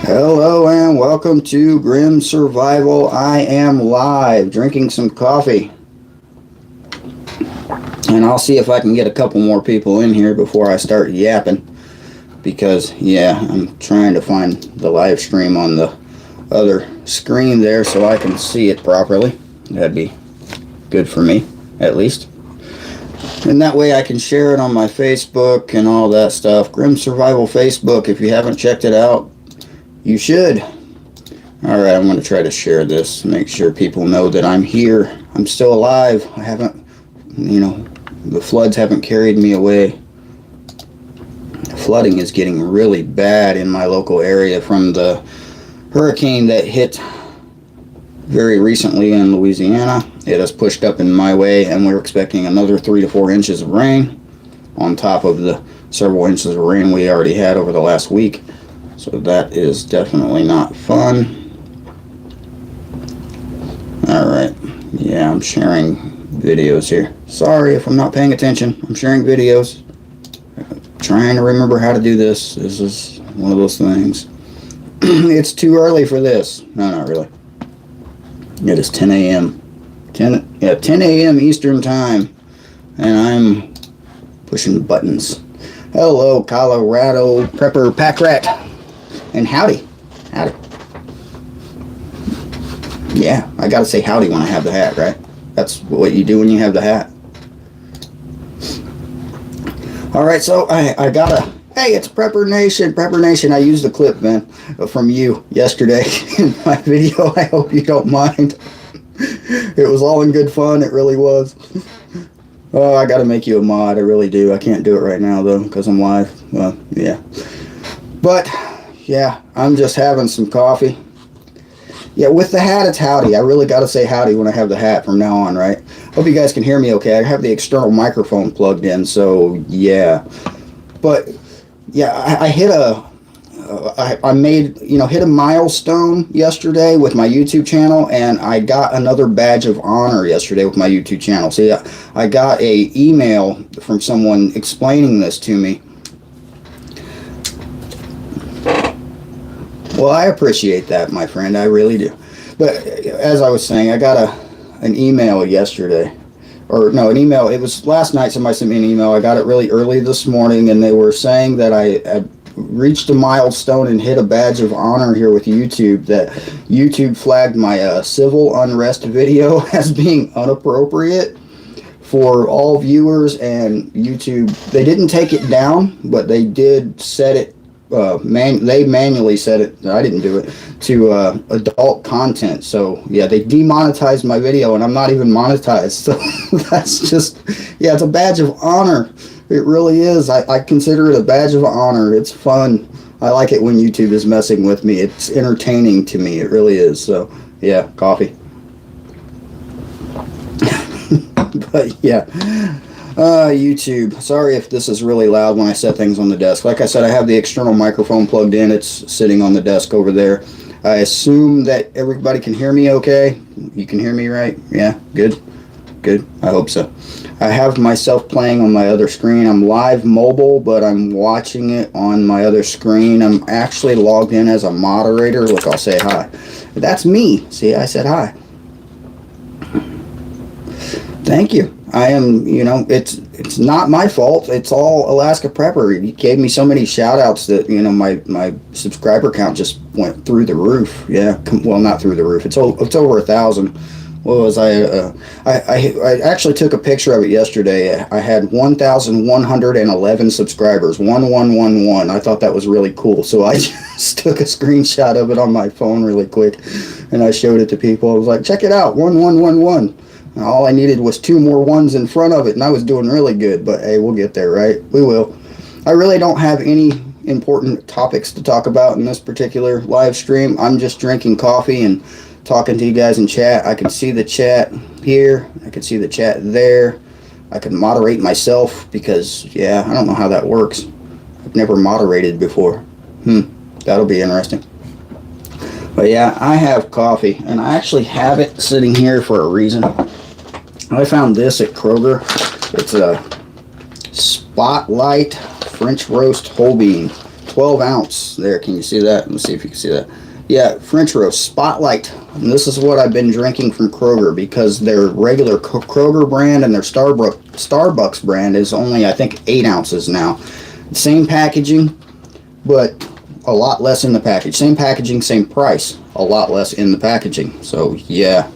Hello and welcome to Grim Survival. I am live drinking some coffee. And I'll see if I can get a couple more people in here before I start yapping. Because, yeah, I'm trying to find the live stream on the other screen there so I can see it properly. That'd be good for me, at least. And that way I can share it on my Facebook and all that stuff. Grim Survival Facebook, if you haven't checked it out, you should. Alright, I'm going to try to share this, make sure people know that I'm here. I'm still alive. I haven't, the floods haven't carried me away. Flooding is getting really bad in my local area from the hurricane that hit very recently in Louisiana. It has pushed up in my way, and we're expecting another 3 to 4 inches of rain on top of the several inches of rain we already had over the last week. So that is definitely not fun. Alright, yeah, I'm sharing videos here. Sorry if I'm not paying attention. I'm sharing videos. Trying to remember how to do this. This is one of those things. It's too early for this. No, not really. It is 10 a.m. 10 a.m. Eastern Time. And I'm pushing buttons. Hello, Colorado Prepper Pack Rat. And howdy. Howdy. Yeah, I gotta say howdy when I have the hat, right? That's what you do when you have the hat. Alright, so I gotta... Hey, it's Prepper Nation. Prepper Nation, I used the clip, man, from you yesterday in my video. I hope you don't mind. It was all in good fun. It really was. Oh, I gotta make you a mod. I really do. I can't do it right now, though, because I'm live. Well, yeah. But... yeah, I'm just having some coffee. Yeah, with the hat, it's howdy. I really got to say howdy when I have the hat from now on, right? Hope you guys can hear me okay. I have the external microphone plugged in, so yeah. But, yeah, I hit hit a milestone yesterday with my YouTube channel, and I got another badge of honor yesterday with my YouTube channel. See, I got a email from someone explaining this to me. Well, I appreciate that, my friend. I really do. But as I was saying, I got an email yesterday. Or, no, an email. It was last night. Somebody sent me an email. I got it really early this morning, and they were saying that I had reached a milestone and hit a badge of honor here with YouTube, that YouTube flagged my civil unrest video as being inappropriate for all viewers, and YouTube, they didn't take it down, but they did set it. They manually set it, I didn't do it, to adult content. So yeah, they demonetized my video, and I'm not even monetized. So that's just, yeah, it's a badge of honor. It really is. I consider it a badge of honor. It's fun. I like it when YouTube is messing with me. It's entertaining to me. It really is. So yeah, coffee. But yeah. YouTube. Sorry if this is really loud when I set things on the desk. Like I said, I have the external microphone plugged in. It's sitting on the desk over there. I assume that everybody can hear me okay. You can hear me right? Yeah, good. Good. I hope so. I have myself playing on my other screen. I'm live mobile, but I'm watching it on my other screen. I'm actually logged in as a moderator. Look, I'll say hi. That's me. See, I said hi. Thank you. I am, it's not my fault. It's all Alaska Prepper. He gave me so many shout outs that, my subscriber count just went through the roof. Yeah. Well, not through the roof. It's over 1,000. What was I actually took a picture of it yesterday. I had 1,111 subscribers. 1111. I thought that was really cool. So I just took a screenshot of it on my phone really quick, and I showed it to people. I was like, check it out. 1111. All I needed was 2 more ones in front of it, and I was doing really good. But hey, we'll get there, right? We will. I really don't have any important topics to talk about in this particular live stream. I'm just drinking coffee and talking to you guys in chat. I can see the chat here. I can see the chat there. I can moderate myself because, yeah, I don't know how that works. I've never moderated before. That'll be interesting. But yeah, I have coffee, and I actually have it sitting here for a reason. I found this at Kroger. It's a Spotlight French Roast Whole Bean. 12 ounce there. Can you see that? Let's see if you can see that. Yeah, French roast Spotlight. And this is what I've been drinking from Kroger, because their regular Kroger brand and their Starbucks brand is only, I think, 8 ounces now. Same packaging, but a lot less in the package. Same packaging, same price, a lot less in the packaging. So yeah.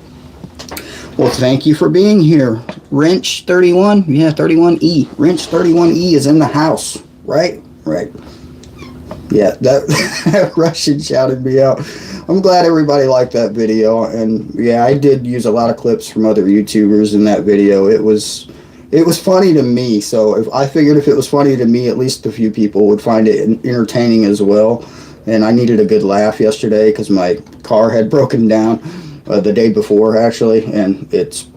Well, thank you for being here. Wrench 31, yeah, 31E. Wrench 31E is in the house, right? Right. Yeah, that Russian shouted me out. I'm glad everybody liked that video, and yeah, I did use a lot of clips from other YouTubers in that video. It was funny to me, so I figured if it was funny to me, at least a few people would find it entertaining as well. And I needed a good laugh yesterday because my car had broken down the day before, actually, and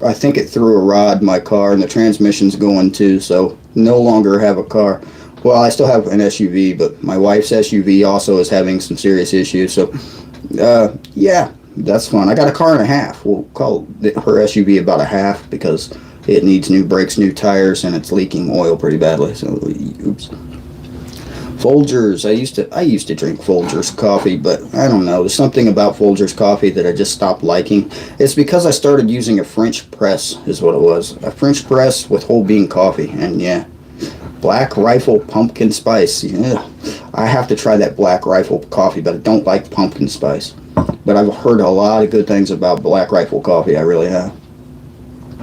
I think it threw a rod in my car, and the transmission's going too, so no longer have a car. Well, I still have an SUV, but my wife's SUV also is having some serious issues, so yeah, that's fun. I got a car and a half. We'll call her SUV about a half because it needs new brakes, new tires, and it's leaking oil pretty badly, so oops. Folgers. I used to drink Folgers coffee, but I don't know. There's something about Folgers coffee that I just stopped liking. It's because I started using a French press, is what it was. A French press with whole bean coffee, and yeah. Black Rifle Pumpkin Spice. Yeah. I have to try that Black Rifle coffee, but I don't like pumpkin spice. But I've heard a lot of good things about Black Rifle coffee. I really have.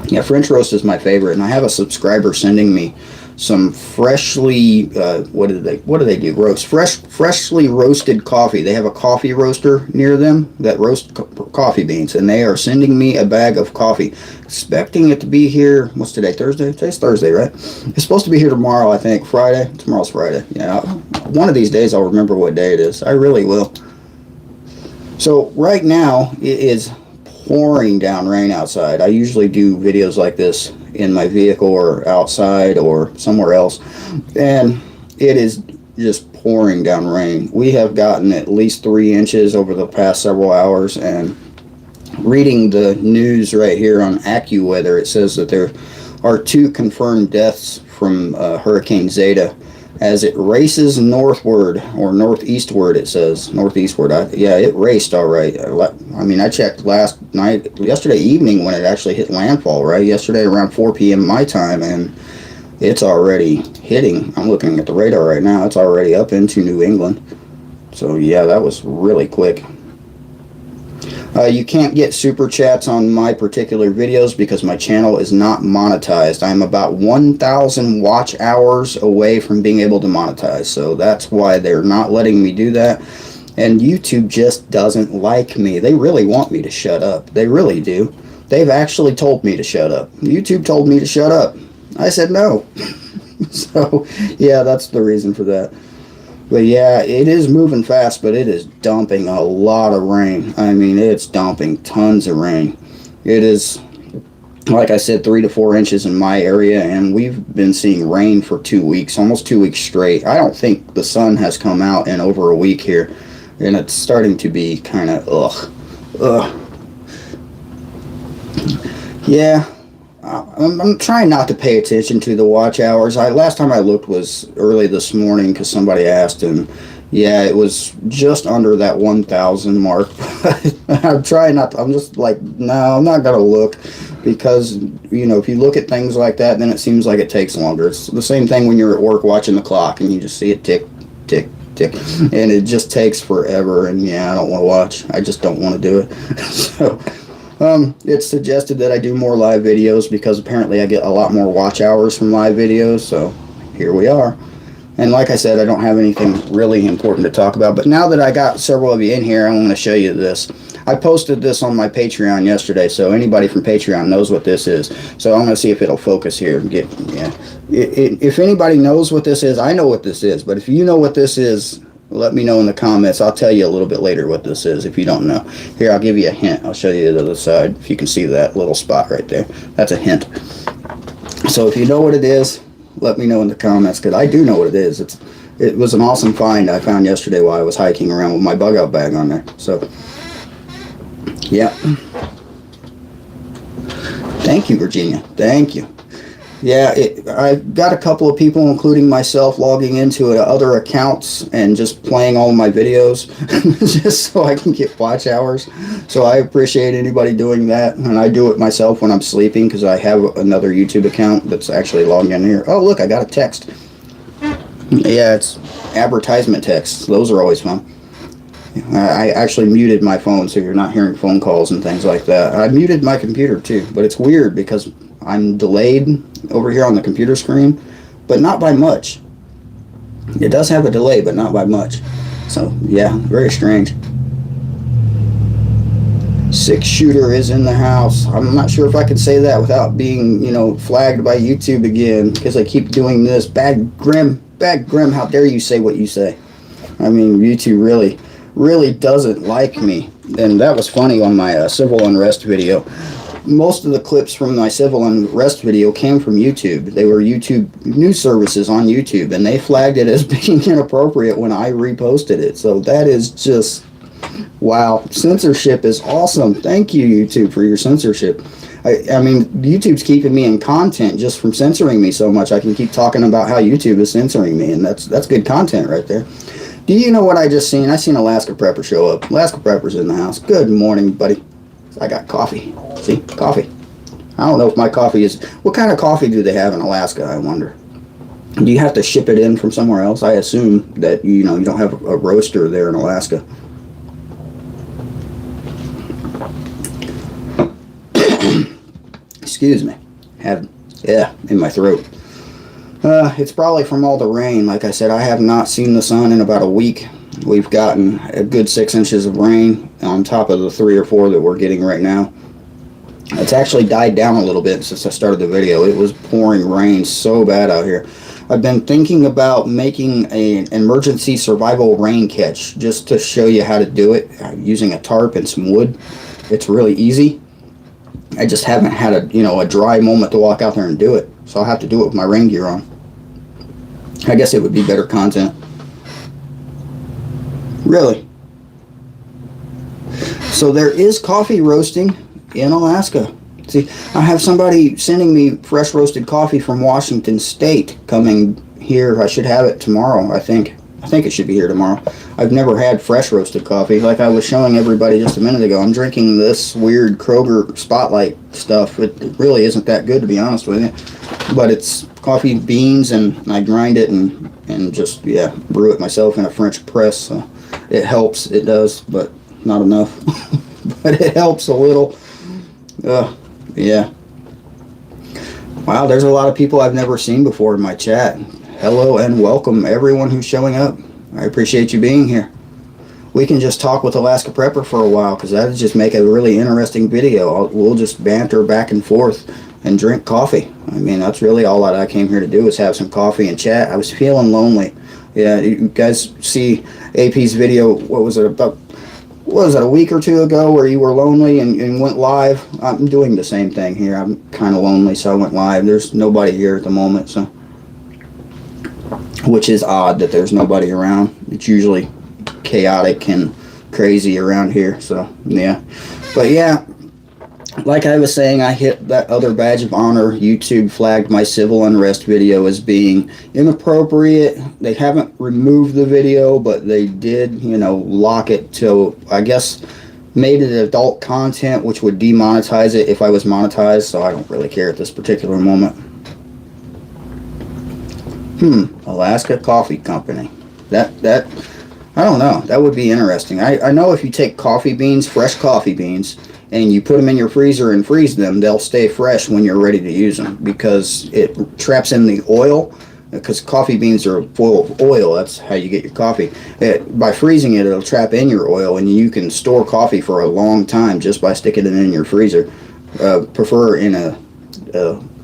Yeah, French roast is my favorite, and I have a subscriber sending me some freshly what do they do? Freshly roasted coffee. They have a coffee roaster near them that roasts coffee beans, and they are sending me a bag of coffee, expecting it to be here. What's today? Thursday? Today's Thursday, right? It's supposed to be here tomorrow, I think. Friday. Tomorrow's Friday. Yeah. One of these days I'll remember what day it is. I really will. So right now it is pouring down rain outside. I usually do videos like this in my vehicle or outside or somewhere else, and it is just pouring down rain. We have gotten at least 3 inches over the past several hours, and reading the news right here on AccuWeather, it says that there are 2 confirmed deaths from Hurricane Zeta as it races northward, or northeastward, it says. Northeastward. Yeah, it raced all right. I mean, I checked yesterday evening when it actually hit landfall, right? Yesterday around 4 p.m. my time, and it's already hitting. I'm looking at the radar right now. It's already up into New England. So, yeah, that was really quick. You can't get super chats on my particular videos because my channel is not monetized. I'm about 1,000 watch hours away from being able to monetize, so that's why they're not letting me do that. And YouTube just doesn't like me. They really want me to shut up. They really do. They've actually told me to shut up. YouTube told me to shut up. I said no. So, yeah, that's the reason for that. But yeah, it is moving fast, but it is dumping a lot of rain. I mean, it's dumping tons of rain. It is, like I said, 3 to 4 inches in my area, and we've been seeing rain for 2 weeks, almost 2 weeks straight. I don't think the sun has come out in over a week here, and it's starting to be kind of ugh. Yeah. I'm trying not to pay attention to the watch hours. Last time I looked was early this morning because somebody asked, and yeah, it was just under that 1,000 mark. I'm trying not to, I'm just like, no, I'm not going to look, because, you know, if you look at things like that, then it seems like it takes longer. It's the same thing when you're at work watching the clock and you just see it tick, tick, tick, and it just takes forever, and yeah, I don't want to watch. I just don't want to do it. So it's suggested that I do more live videos because apparently I get a lot more watch hours from live videos, so here we are. And like I said, I don't have anything really important to talk about, but now that I got several of you in here, I want to show you this. I posted this on my Patreon yesterday, so anybody from Patreon knows what this is. So I'm going to see if it'll focus here. If anybody knows what this is, I know what this is, but if you know what this is, let me know in the comments. I'll tell you a little bit later what this is if you don't know. Here, I'll give you a hint. I'll show you the other side. If you can see that little spot right there. That's a hint. So if you know what it is, let me know in the comments, because I do know what it is. It was an awesome find I found yesterday while I was hiking around with my bug out bag on there. So, yeah. Thank you, Virginia. Thank you. Yeah, I've got a couple of people, including myself, logging into other accounts and just playing all of my videos just so I can get watch hours. So I appreciate anybody doing that. And I do it myself when I'm sleeping because I have another YouTube account that's actually logged in here. Oh, look, I got a text. Yeah, it's advertisement texts. Those are always fun. I actually muted my phone so you're not hearing phone calls and things like that. I muted my computer too, but it's weird because I'm delayed over here on the computer screen, but not by much. It does have a delay, but not by much. So, yeah, very strange. 6-shooter is in the house. I'm not sure if I can say that without being, flagged by YouTube again because I keep doing this. Bad Grim, how dare you say what you say? I mean, YouTube really doesn't like me. And that was funny on my civil unrest video. Most of the clips from my civil unrest video came from YouTube. They were YouTube news services on YouTube, and they flagged it as being inappropriate when I reposted it. So that is just, wow. Censorship is awesome. Thank you, YouTube, for your censorship. I mean, YouTube's keeping me in content just from censoring me so much. I can keep talking about how YouTube is censoring me, and that's good content right there. Do you know what I just seen? I seen Alaska Prepper show up. Alaska Prepper's in the house. Good morning, buddy. I got coffee. See? Coffee. I don't know if my coffee is... What kind of coffee do they have in Alaska, I wonder? Do you have to ship it in from somewhere else? I assume that, you don't have a roaster there in Alaska. Excuse me. In my throat. It's probably from all the rain. Like I said, I have not seen the sun in about a week. We've gotten a good 6 inches of rain on top of the 3 or 4 that we're getting right now. It's actually died down a little bit since I started the video. It was pouring rain so bad out here. I've been thinking about making an emergency survival rain catch just to show you how to do it using a tarp and some wood. It's really easy. I just haven't had a dry moment to walk out there and do it. So I'll have to do it with my rain gear on. I guess it would be better content. Really. So there is coffee roasting in Alaska. See, I have somebody sending me fresh roasted coffee from Washington State coming here. I should have it tomorrow, I think. I think it should be here tomorrow. I've never had fresh roasted coffee. Like I was showing everybody just a minute ago, I'm drinking this weird Kroger Spotlight stuff. It really isn't that good, to be honest with you. But it's coffee beans, and I grind it and just, brew it myself in a French press. So it helps. It does, but not enough. But it helps a little. Yeah. Wow, there's a lot of people I've never seen before in my chat. Hello and welcome everyone who's showing up. I appreciate you being here. We can just talk with Alaska Prepper for a while because that would just make a really interesting video. We'll just banter back and forth and drink coffee. I mean, that's really all that I came here to do, is have some coffee and chat. I was feeling lonely. Yeah, you guys see AP's video, what was it, a week or 2 ago, where you were lonely and went live? I'm doing the same thing here. I'm kind of lonely, so I went live. There's nobody here at the moment, so... Which is odd that there's nobody around. It's usually chaotic and crazy around here, so yeah. But yeah, like I was saying, I hit that other badge of honor. YouTube flagged my civil unrest video as being inappropriate. They haven't removed the video, but they did, lock it to, I guess, made it adult content, which would demonetize it if I was monetized, so I don't really care at this particular moment. Alaska Coffee Company. That I don't know. That would be interesting. I know if you take coffee beans, fresh coffee beans, and you put them in your freezer and freeze them, they'll stay fresh when you're ready to use them because it traps in the oil. Because coffee beans are full of oil. That's how you get your coffee. By freezing it, it'll trap in your oil, and you can store coffee for a long time just by sticking it in your freezer. Prefer in a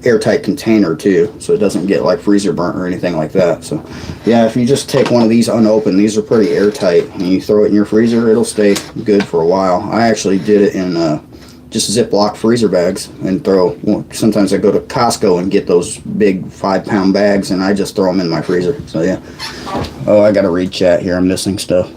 airtight container too, so it doesn't get like freezer burnt or anything like that. So yeah, if you just take one of these unopened, these are pretty airtight, and you throw it in your freezer, it'll stay good for a while. I actually did it in just Ziploc freezer bags and sometimes I go to Costco and get those big 5-pound bags, and I just throw them in my freezer. So yeah. Oh, I gotta read chat here. I'm missing stuff.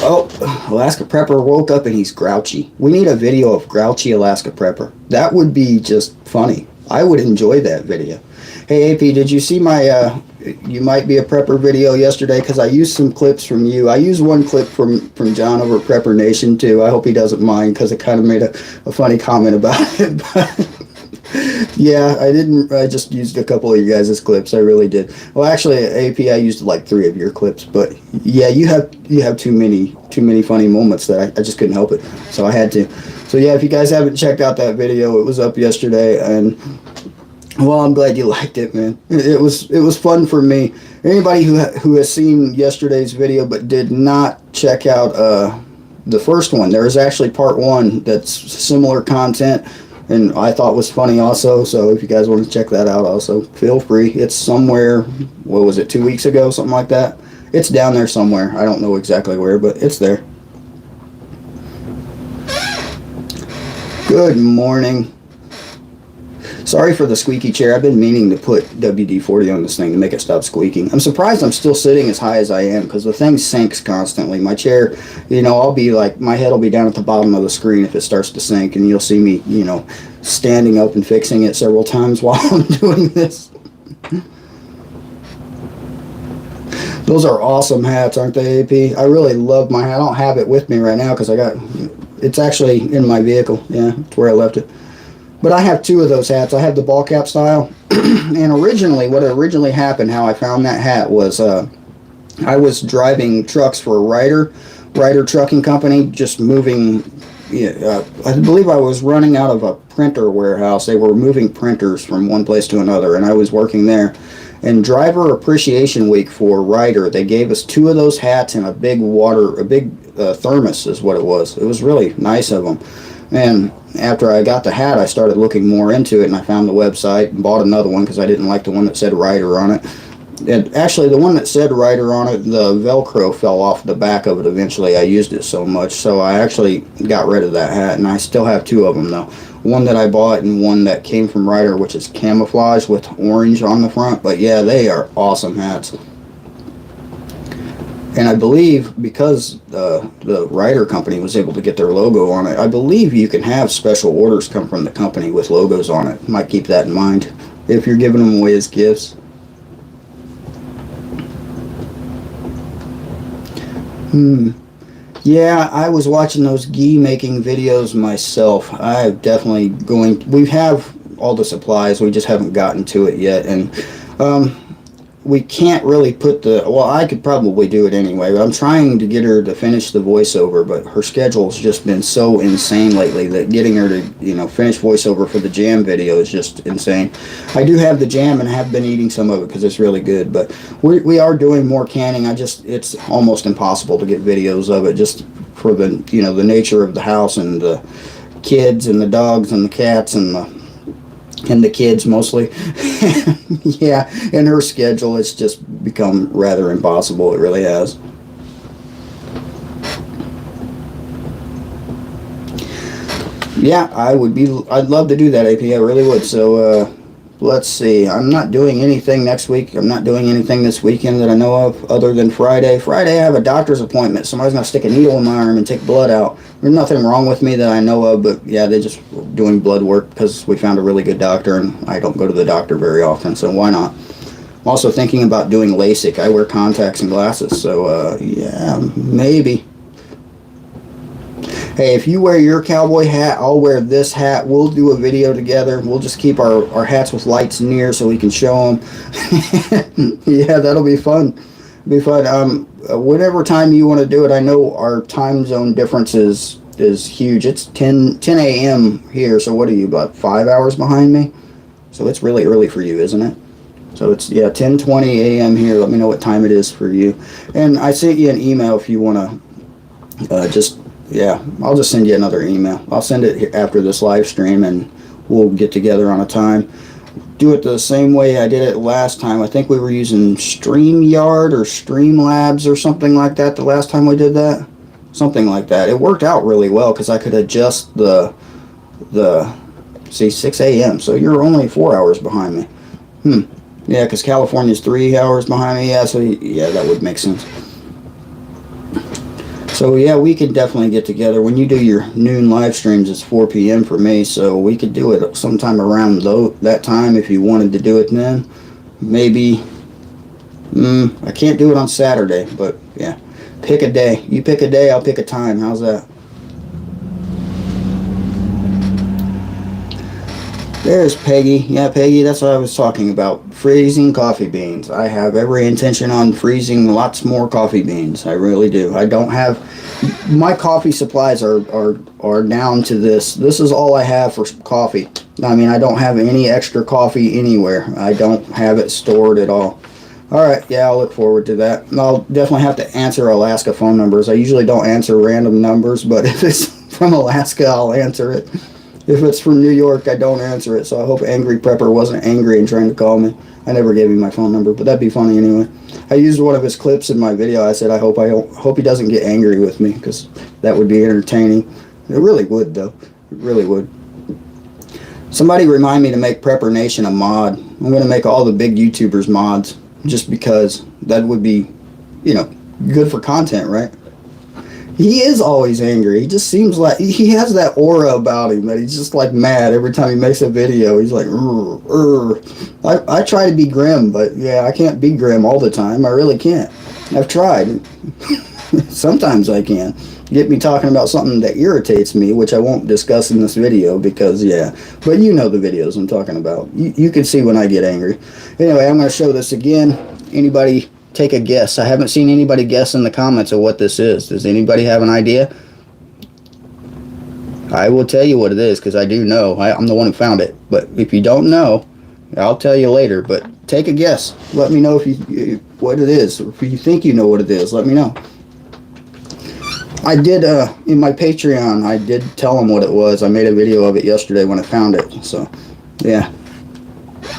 Oh, Alaska Prepper woke up and he's grouchy. We need a video of grouchy Alaska Prepper. That would be just funny. I would enjoy that video. Hey, AP, did you see my You Might Be a Prepper video yesterday? Because I used some clips from you. I used one clip from John over at Prepper Nation, too. I hope he doesn't mind because it kind of made a funny comment about it. But yeah, I just used a couple of you guys' clips. I really did. Well, actually, AP, I used like 3 of your clips. But yeah, you have too many funny moments that I just couldn't help it. So I had to. So yeah, if you guys haven't checked out that video, it was up yesterday, and well, I'm glad you liked it, man. It was fun for me. Anybody who has seen yesterday's video but did not check out the first one, there is actually part 1 that's similar content, and I thought was funny also. So if you guys want to check that out, also feel free. It's somewhere. What was it? 2 weeks ago, something like that. It's down there somewhere. I don't know exactly where, but it's there. Good morning. Sorry for the squeaky chair. I've been meaning to put WD-40 on this thing to make it stop squeaking. I'm surprised I'm still sitting as high as I am because the thing sinks constantly. My chair, I'll be like, my head will be down at the bottom of the screen if it starts to sink, and you'll see me, standing up and fixing it several times while I'm doing this. Those are awesome hats, aren't they, AP? I really love my hat. I don't have it with me right now because it's actually in my vehicle. Yeah, it's where I left it. But I have 2 of those hats. I have the ball cap style. And what originally happened, how I found that hat was I was driving trucks for a Ryder Trucking Company, just moving. I believe I was running out of a printer warehouse. They were moving printers from one place to another, and I was working there. And Driver Appreciation Week for Ryder, they gave us 2 of those hats and a big thermos is what it was. It was really nice of them. And after I got the hat, I started looking more into it, and I found the website and bought another one because I didn't like the one that said Ryder on it. And actually, the one that said Ryder on it, the Velcro fell off the back of it eventually. I used it so much, so I actually got rid of that hat, and I still have 2 of them, though. One that I bought and one that came from Ryder, which is camouflage with orange on the front. But yeah, they are awesome hats. And I believe because the Ryder company was able to get their logo on it, I believe you can have special orders come from the company with logos on it. Might keep that in mind if you're giving them away as gifts. Yeah, I was watching those gi making videos myself. We have all the supplies, we just haven't gotten to it yet, and we can't really I could probably do it anyway, but I'm trying to get her to finish the voiceover, but her schedule's just been so insane lately that getting her to, finish voiceover for the jam video is just insane. I do have the jam and have been eating some of it because it's really good, but we are doing more canning. It's almost impossible to get videos of it just for the, the nature of the house and the kids and the dogs and the cats and the kids mostly. Yeah, and her schedule, it's just become rather impossible. It really has. Yeah, I'd love to do that, AP. I really would. So let's see. I'm not doing anything next week. I'm not doing anything this weekend that I know of other than Friday. Friday I have a doctor's appointment. Somebody's going to stick a needle in my arm and take blood out. There's nothing wrong with me that I know of, but yeah, they're just doing blood work because we found a really good doctor, and I don't go to the doctor very often, so why not? I'm also thinking about doing LASIK. I wear contacts and glasses, so yeah, maybe. Hey, if you wear your cowboy hat, I'll wear this hat. We'll do a video together. We'll just keep our hats with lights near so we can show them. Yeah, that'll be fun. Be fun. Whatever time you want to do it, I know our time zone difference is huge. It's 10 a.m. here, so what are you, about 5 hours behind me? So it's really early for you, isn't it? So it's, yeah, 10:20 a.m. here. Let me know what time it is for you. And I sent you an email if you want to yeah, I'll just send you another email. I'll send it after this live stream, and we'll get together on a time. Do it the same way I did it last time. I think we were using StreamYard or Streamlabs or something like that the last time we did that. Something like that. It worked out really well because I could adjust see, 6 a.m. So you're only 4 hours behind me. Yeah, because California's 3 hours behind me. Yeah, so yeah, that would make sense. So yeah, we could definitely get together. When you do your noon live streams, it's 4 p.m. for me, so we could do it sometime around that time if you wanted to do it then. Maybe, I can't do it on Saturday, but yeah. Pick a day. You pick a day, I'll pick a time. How's that? There's Peggy. Yeah, Peggy, that's what I was talking about. Freezing coffee beans. I have every intention on freezing lots more coffee beans. I really do. I don't have... My coffee supplies are down to this. This is all I have for coffee. I mean, I don't have any extra coffee anywhere. I don't have it stored at all. Alright, yeah, I'll look forward to that. I'll definitely have to answer Alaska phone numbers. I usually don't answer random numbers, but if it's from Alaska, I'll answer it. If it's from New York, I don't answer it, so I hope Angry Prepper wasn't angry and trying to call me. I never gave him my phone number, but that'd be funny anyway. I used one of his clips in my video. I said, I hope he doesn't get angry with me, because that would be entertaining. It really would, though. It really would. Somebody remind me to make Prepper Nation a mod. I'm going to make all the big YouTubers mods, just because that would be, good for content, right? He is always angry. He just seems like he has that aura about him that he's just like mad every time he makes a video. He's like, I try to be grim, but yeah, I can't be grim all the time. I really can't. I've tried. Sometimes I can. Get me talking about something that irritates me, which I won't discuss in this video because, yeah. But you know the videos I'm talking about. You can see when I get angry. Anyway, I'm going to show this again. Anybody... take a guess. I haven't seen anybody guess in the comments of what this is. Does anybody have an idea? I will tell you what it is because I do know. I'm the one who found it. But if you don't know, I'll tell you later. But take a guess. Let me know what it is. Or if you think you know what it is, let me know. I did, in my Patreon, I did tell them what it was. I made a video of it yesterday when I found it. So, yeah.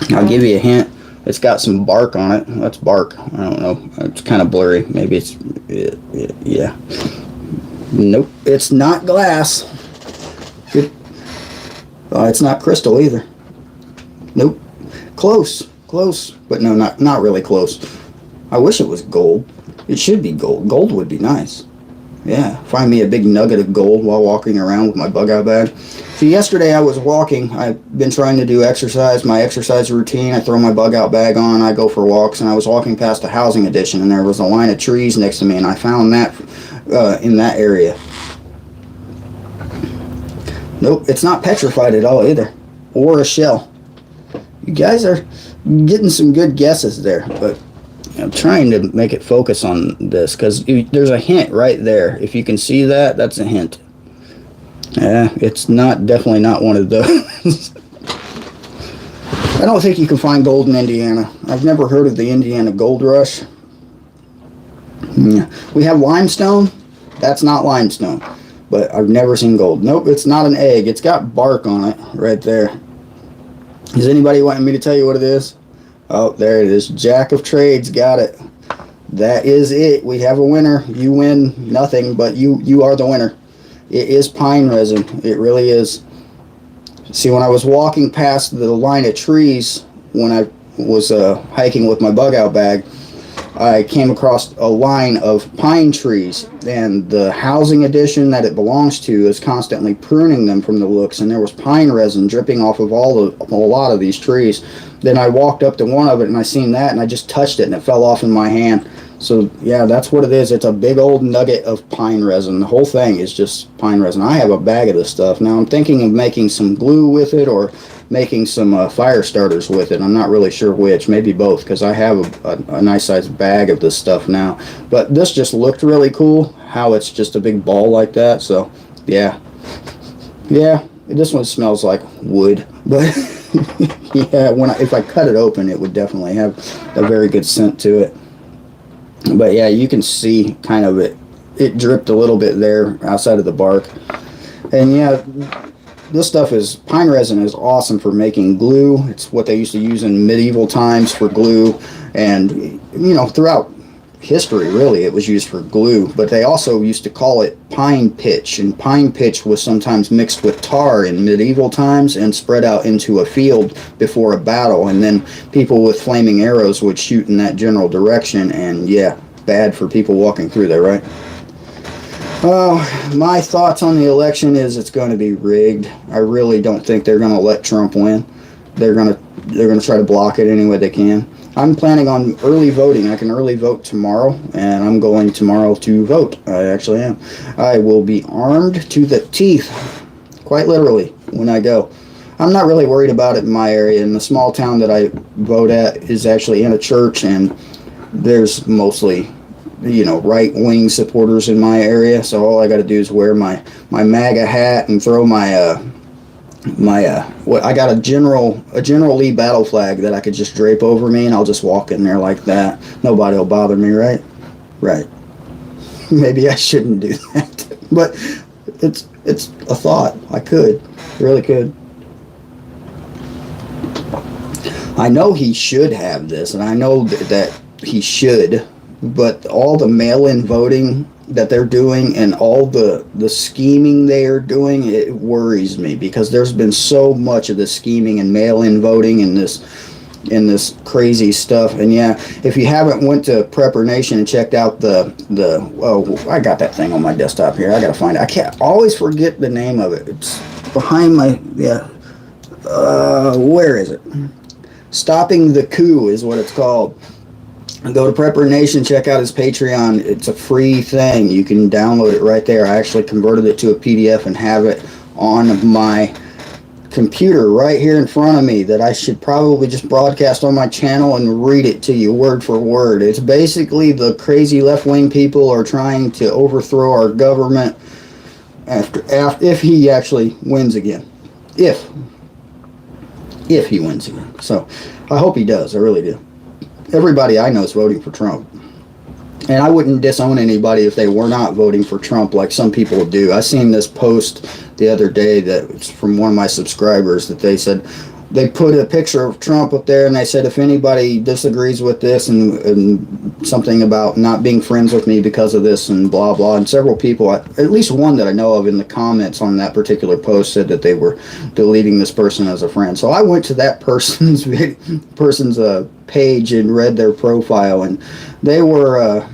I'll give you a hint. It's got some bark on it. That's bark. I don't know. It's kind of blurry. Maybe it's... yeah. Nope. It's not glass. Good. It's not crystal either. Nope. Close. Close. But no, not really close. I wish it was gold. It should be gold. Gold would be nice. Yeah. Find me a big nugget of gold while walking around with my bug out bag. So yesterday I was walking. I've been trying to do exercise, my exercise routine. I throw my bug out bag on, I go for walks, and I was walking past a housing addition, and there was a line of trees next to me, and I found that in that area. Nope, it's not petrified at all either, or a shell. You guys are getting some good guesses there, but I'm trying to make it focus on this, because there's a hint right there. If you can see that, that's a hint. Yeah, it's definitely not one of those. I don't think you can find gold in Indiana. I've never heard of the Indiana Gold Rush. Yeah. We have limestone. That's not limestone. But I've never seen gold. Nope, it's not an egg. It's got bark on it right there. Does anybody want me to tell you what it is? Oh, there it is. Jack of Trades. Got it. That is it. We have a winner. You win nothing, but you are the winner. It is pine resin. It really is. See, when I was walking past the line of trees when I was hiking with my bug out bag, I came across a line of pine trees, and the housing addition that it belongs to is constantly pruning them from the looks, and there was pine resin dripping off of a lot of these trees. Then I walked up to one of it and I seen that, and I just touched it and it fell off in my hand. So yeah, that's what it is. It's a big old nugget of pine resin. The whole thing is just pine resin. I have a bag of this stuff. Now I'm thinking of making some glue with it or making some fire starters with it. I'm not really sure which. Maybe both, because I have a nice sized bag of this stuff now. But this just looked really cool, how it's just a big ball like that. So yeah. Yeah, this one smells like wood. But yeah, if I cut it open, it would definitely have a very good scent to it. But yeah, you can see kind of it dripped a little bit there outside of the bark. And yeah, this stuff pine resin is awesome for making glue. It's what they used to use in medieval times for glue. And, throughout history, really, it was used for glue. But they also used to call it pine pitch. And pine pitch was sometimes mixed with tar in medieval times and spread out into a field before a battle. And then people with flaming arrows would shoot in that general direction. And yeah, bad for people walking through there, right? My thoughts on the election is it's going to be rigged. I really don't think they're going to let Trump win. They're going to try to block it any way they can. I'm planning on early voting. I can early vote tomorrow, and I'm going tomorrow to vote. I actually am. I will be armed to the teeth, quite literally, when I go. I'm not really worried about it in my area. In the small town that I vote at is actually in a church, and there's mostly, right-wing supporters in my area. So all I got to do is wear my MAGA hat and throw I got a General Lee battle flag that I could just drape over me, and I'll just walk in there like that. Nobody will bother me, right? Right. Maybe I shouldn't do that, but it's a thought. I really could. I know he should have this, and I know that he should, but all the mail-in voting that they're doing and all the scheming they are doing, it worries me, because there's been so much of this scheming and mail-in voting and this crazy stuff. And yeah, if you haven't went to Prepper Nation and checked out I got that thing on my desktop here. I gotta find it. I can't always forget the name of it. It's behind my where is it? Stopping the Coup is what it's called. Go to Prepper Nation, check out his Patreon. It's a free thing. You can download it right there. I actually converted it to a PDF and have it on my computer right here in front of me, that I should probably just broadcast on my channel and read it to you word for word. It's basically the crazy left-wing people are trying to overthrow our government if he actually wins again. If he wins again. So I hope he does. I really do. Everybody I know is voting for Trump. And I wouldn't disown anybody if they were not voting for Trump like some people do. I seen this post the other day that was from one of my subscribers, that they said, they put a picture of Trump up there and they said, if anybody disagrees with this and something about not being friends with me because of this and blah, blah. And several people, at least one that I know of in the comments on that particular post, said that they were deleting this person as a friend. So I went to that person's page and read their profile, and they were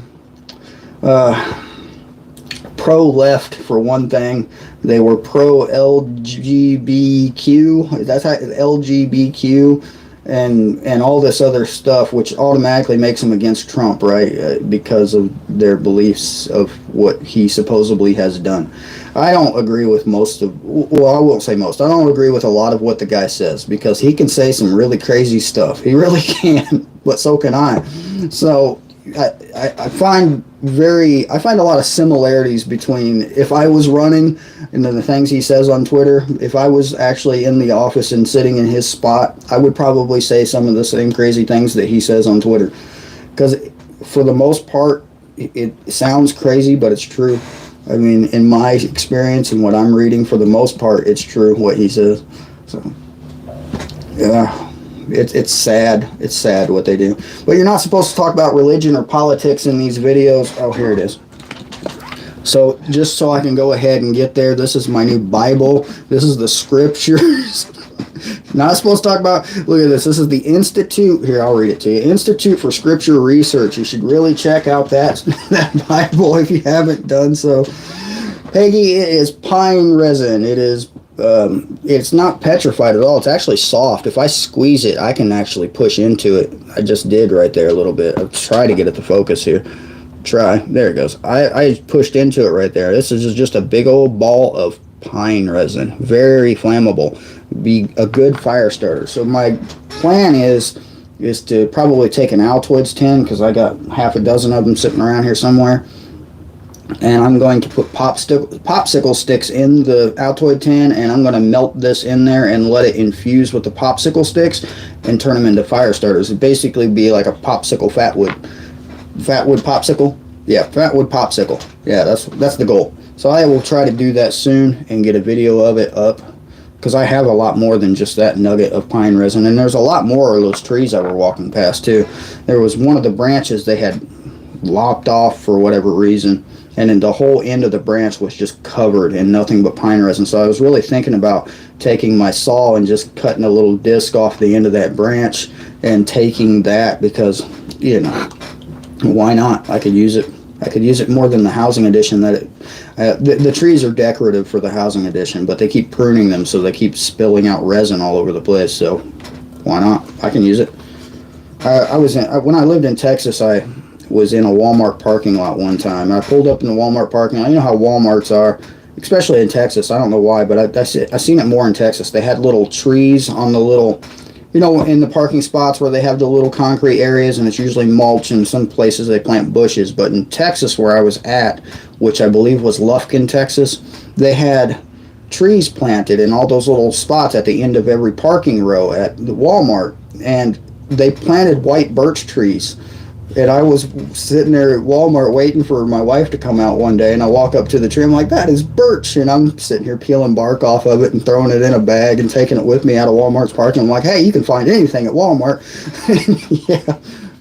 pro-left for one thing. They were pro-LGBTQ. That's how LGBTQ and all this other stuff, which automatically makes them against Trump, right? Because of their beliefs of what he supposedly has done. I don't agree with most of, well, I won't say most. I don't agree with a lot of what the guy says, because he can say some really crazy stuff. He really can, but so can I. So I find a lot of similarities between if I was running and the things he says on Twitter. If I was actually in the office and sitting in his spot, I would probably say some of the same crazy things that he says on Twitter. Because for the most part, it sounds crazy, but it's true. I mean, in my experience and what I'm reading, for the most part, it's true what he says. So, yeah. It's sad. It's sad what they do. But you're not supposed to talk about religion or politics in these videos. Oh, here it is. So just so I can go ahead and get there, this is my new Bible. This is the scriptures. Not supposed to talk about, look at this. This is the Institute. Here, I'll read it to you. Institute for Scripture Research. You should really check out that Bible if you haven't done so. Peggy, it is pine resin. It is it's not petrified at all. It's actually soft. If I squeeze it, I can actually push into it. I just did right there a little bit. I'll try to get it to focus here. There it goes. I pushed into it right there. This is just a big old ball of pine resin. Very flammable. Be a good fire starter. So my plan is to probably take an Altoids tin, because I got half a dozen of them sitting around here somewhere. And I'm going to put popsicle sticks in the Altoid tin, and I'm going to melt this in there and let it infuse with the popsicle sticks and turn them into fire starters. It'd basically be like a popsicle fatwood popsicle. Yeah, fatwood popsicle. Yeah, that's the goal. So I will try to do that soon and get a video of it up, because I have a lot more than just that nugget of pine resin. And there's a lot more of those trees I were walking past too. There was one of the branches they had lopped off for whatever reason, and then the whole end of the branch was just covered in nothing but pine resin. So I was really thinking about taking my saw and just cutting a little disc off the end of that branch and taking that, because, why not? I could use it I could use it more than the housing edition. The trees are decorative for the housing edition, but they keep pruning them, so they keep spilling out resin all over the place. So why not? I can use it. When I lived in Texas, I was in a Walmart parking lot one time. I pulled up in the Walmart parking lot. You know how Walmarts are, especially in Texas. I don't know why, but I seen it more in Texas. They had little trees on the little, in the parking spots where they have the little concrete areas, and it's usually mulch, and some places they plant bushes. But in Texas, where I was at, which I believe was Lufkin, Texas, they had trees planted in all those little spots at the end of every parking row at the Walmart, and they planted white birch trees. And I was sitting there at Walmart waiting for my wife to come out one day, and I walk up to the tree. I'm like, that is birch. And I'm sitting here peeling bark off of it and throwing it in a bag and taking it with me out of Walmart's parking. I'm like, hey, you can find anything at Walmart. Yeah.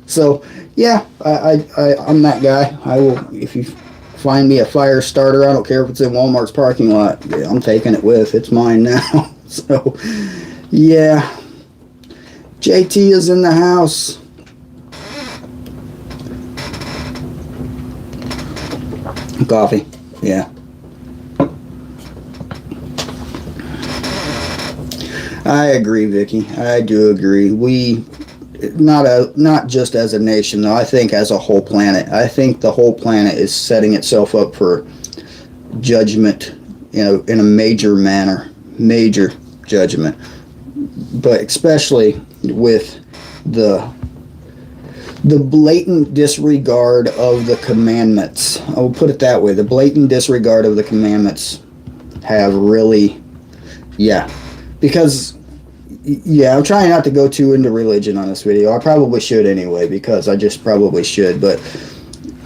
So, yeah, I'm that guy. I will, if you find me a fire starter, I don't care if it's in Walmart's parking lot. Yeah, I'm taking it with. It's mine now. So, yeah. JT is in the house. Coffee, yeah. I agree, Vicky. I do agree. We, not just as a nation, though. I think as a whole planet. I think the whole planet is setting itself up for judgment, in a major manner, major judgment. But especially with the blatant disregard of the commandments. I will put it that way. The blatant disregard of the commandments have really, because, I'm trying not to go too into religion on this video. I probably should anyway, because I just probably should. But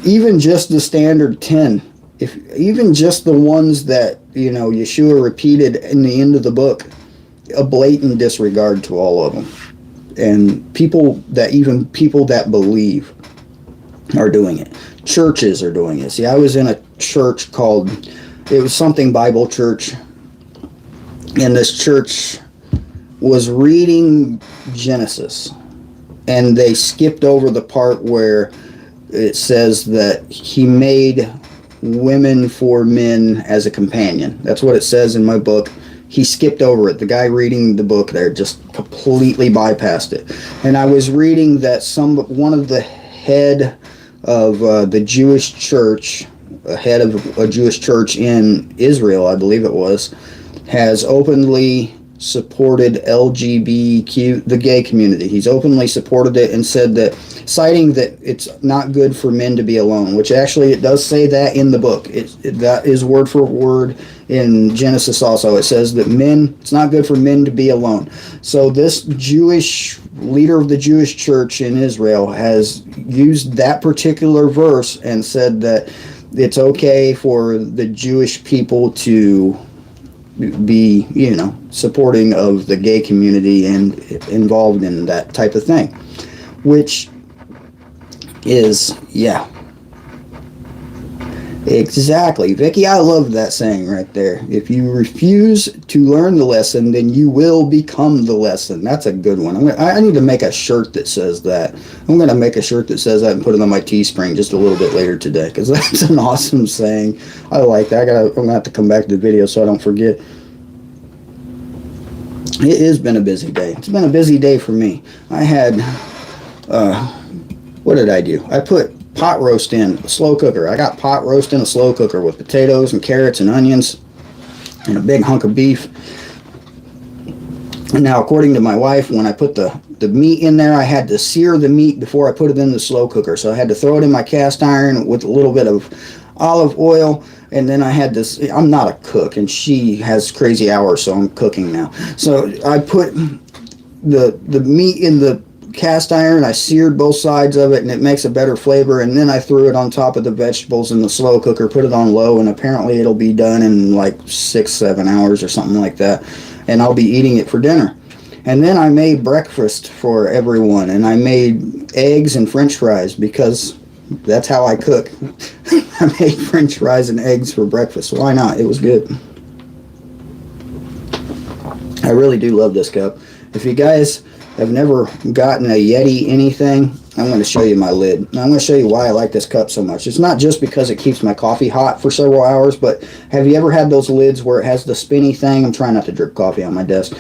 even just the standard 10, even just the ones that, Yeshua repeated in the end of the book, a blatant disregard to all of them. And people that believe are doing it. Churches are doing it. See, I was in a church it was something Bible Church, and this church was reading Genesis, and they skipped over the part where it says that he made women for men as a companion. That's what it says in my book. He skipped over it. The guy reading the book there just completely bypassed it. And I was reading that one of the head of the Jewish church, a head of a Jewish church in Israel, I believe it was, has openly supported LGBTQ, the gay community. He's openly supported it and said that, citing that it's not good for men to be alone, which actually it does say that in the book. That is word for word in Genesis also. It says that it's not good for men to be alone. So this Jewish leader of the Jewish church in Israel has used that particular verse and said that it's okay for the Jewish people to be, supporting of the gay community and involved in that type of thing, which is, exactly. Vicky, I love that saying right there. If you refuse to learn the lesson, then you will become the lesson. That's a good one. I need to make a shirt that says that. I'm going to make a shirt that says that and put it on my Teespring just a little bit later today, because that's an awesome saying. I like that. I'm going to have to come back to the video so I don't forget. It has been a busy day. It's been a busy day for me. I had, what did I do? I put pot roast in a slow cooker. I got pot roast in a slow cooker with potatoes and carrots and onions and a big hunk of beef. And now, according to my wife, when I put the meat in there, I had to sear the meat before I put it in the slow cooker. So I had to throw it in my cast iron with a little bit of olive oil, and then I had this. I'm not a cook, and she has crazy hours, so I'm cooking now. So I put the meat in the cast iron, I seared both sides of it, and it makes a better flavor, and then I threw it on top of the vegetables in the slow cooker, put it on low, and apparently it'll be done in like 6-7 hours or something like that, and I'll be eating it for dinner. And then I made breakfast for everyone, and I made eggs and french fries, because that's how I cook. I made french fries and eggs for breakfast. Why not? It was good. I really do love this cup. If you guys have never gotten a Yeti anything, I'm going to show you my lid. I'm going to show you why I like this cup so much. It's not just because it keeps my coffee hot for several hours, but have you ever had those lids where it has the spinny thing? I'm trying not to drip coffee on my desk.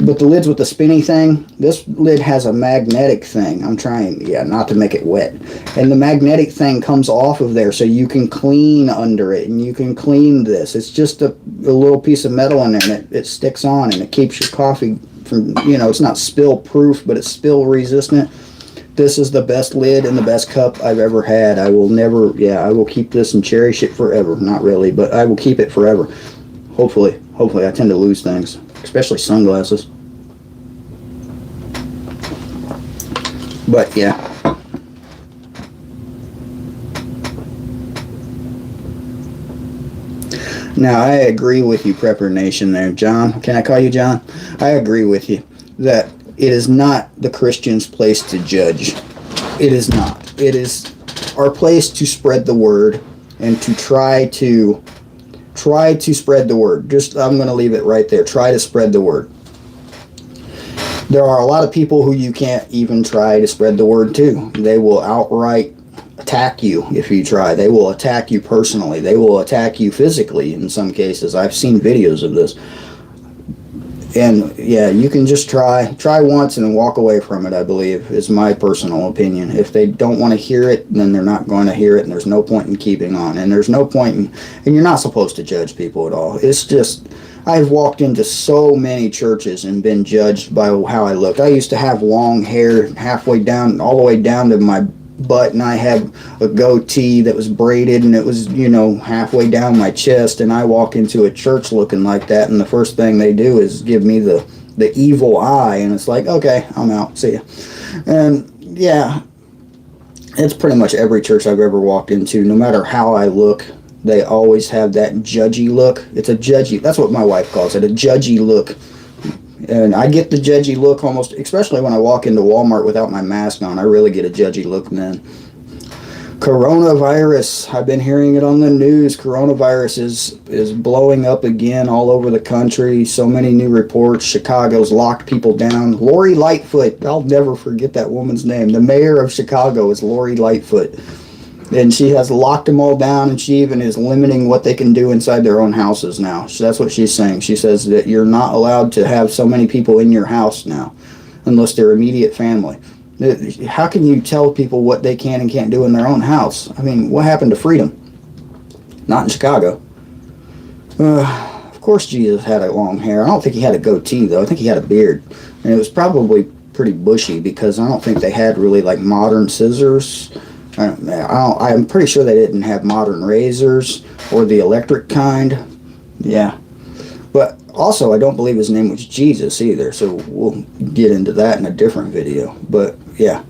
But the lids with the spinny thing, this lid has a magnetic thing. I'm trying, not to make it wet. And the magnetic thing comes off of there so you can clean under it and you can clean this. It's just a little piece of metal in there and it sticks on and it keeps your coffee from, it's not spill proof, but it's spill resistant. This is the best lid and the best cup I've ever had. I will never, I will keep this and cherish it forever. Not really, but I will keep it forever. Hopefully. I tend to lose things, especially sunglasses. But yeah. Now, I agree with you, Prepper Nation there. John, can I call you John? I agree with you that it is not the Christian's place to judge. It is not. It is our place to spread the word and to try to spread the word. I'm going to leave it right there. Try to spread the word. There are a lot of people who you can't even try to spread the word to. They will outright attack you if you try. They will attack you personally. They will attack you physically in some cases. I've seen videos of this. And you can just try once and walk away from it, I believe, is my personal opinion. If they don't want to hear it, then they're not going to hear it, and there's no point in keeping on. And there's no point in, and you're not supposed to judge people at all. It's just, I've walked into so many churches and been judged by how I looked. I used to have long hair halfway down, all the way down to my butt, and I had a goatee that was braided and it was halfway down my chest, and I walk into a church looking like that, and the first thing they do is give me the evil eye, and it's like, okay, I'm out, see ya. And it's pretty much every church I've ever walked into. No matter how I look, they always have that judgy look. It's a judgy, that's what my wife calls it, a judgy look. And I get the judgy look almost, especially when I walk into Walmart without my mask on. I really get a judgy look then. Coronavirus. I've been hearing it on the news. Coronavirus is blowing up again all over the country. So many new reports. Chicago's locked people down. Lori Lightfoot. I'll never forget that woman's name. The mayor of Chicago is Lori Lightfoot. And she has locked them all down, and she even is limiting what they can do inside their own houses now. So that's what she's saying. She says that you're not allowed to have so many people in your house now, unless they're immediate family. How can you tell people what they can and can't do in their own house? I mean, what happened to freedom? Not in Chicago. Of course Jesus had a long hair. I don't think he had a goatee, though. I think he had a beard. And it was probably pretty bushy, because I don't think they had really like modern scissors. I'm pretty sure they didn't have modern razors or the electric kind. Yeah. But also, I don't believe his name was Jesus either, so we'll get into that in a different video. But yeah,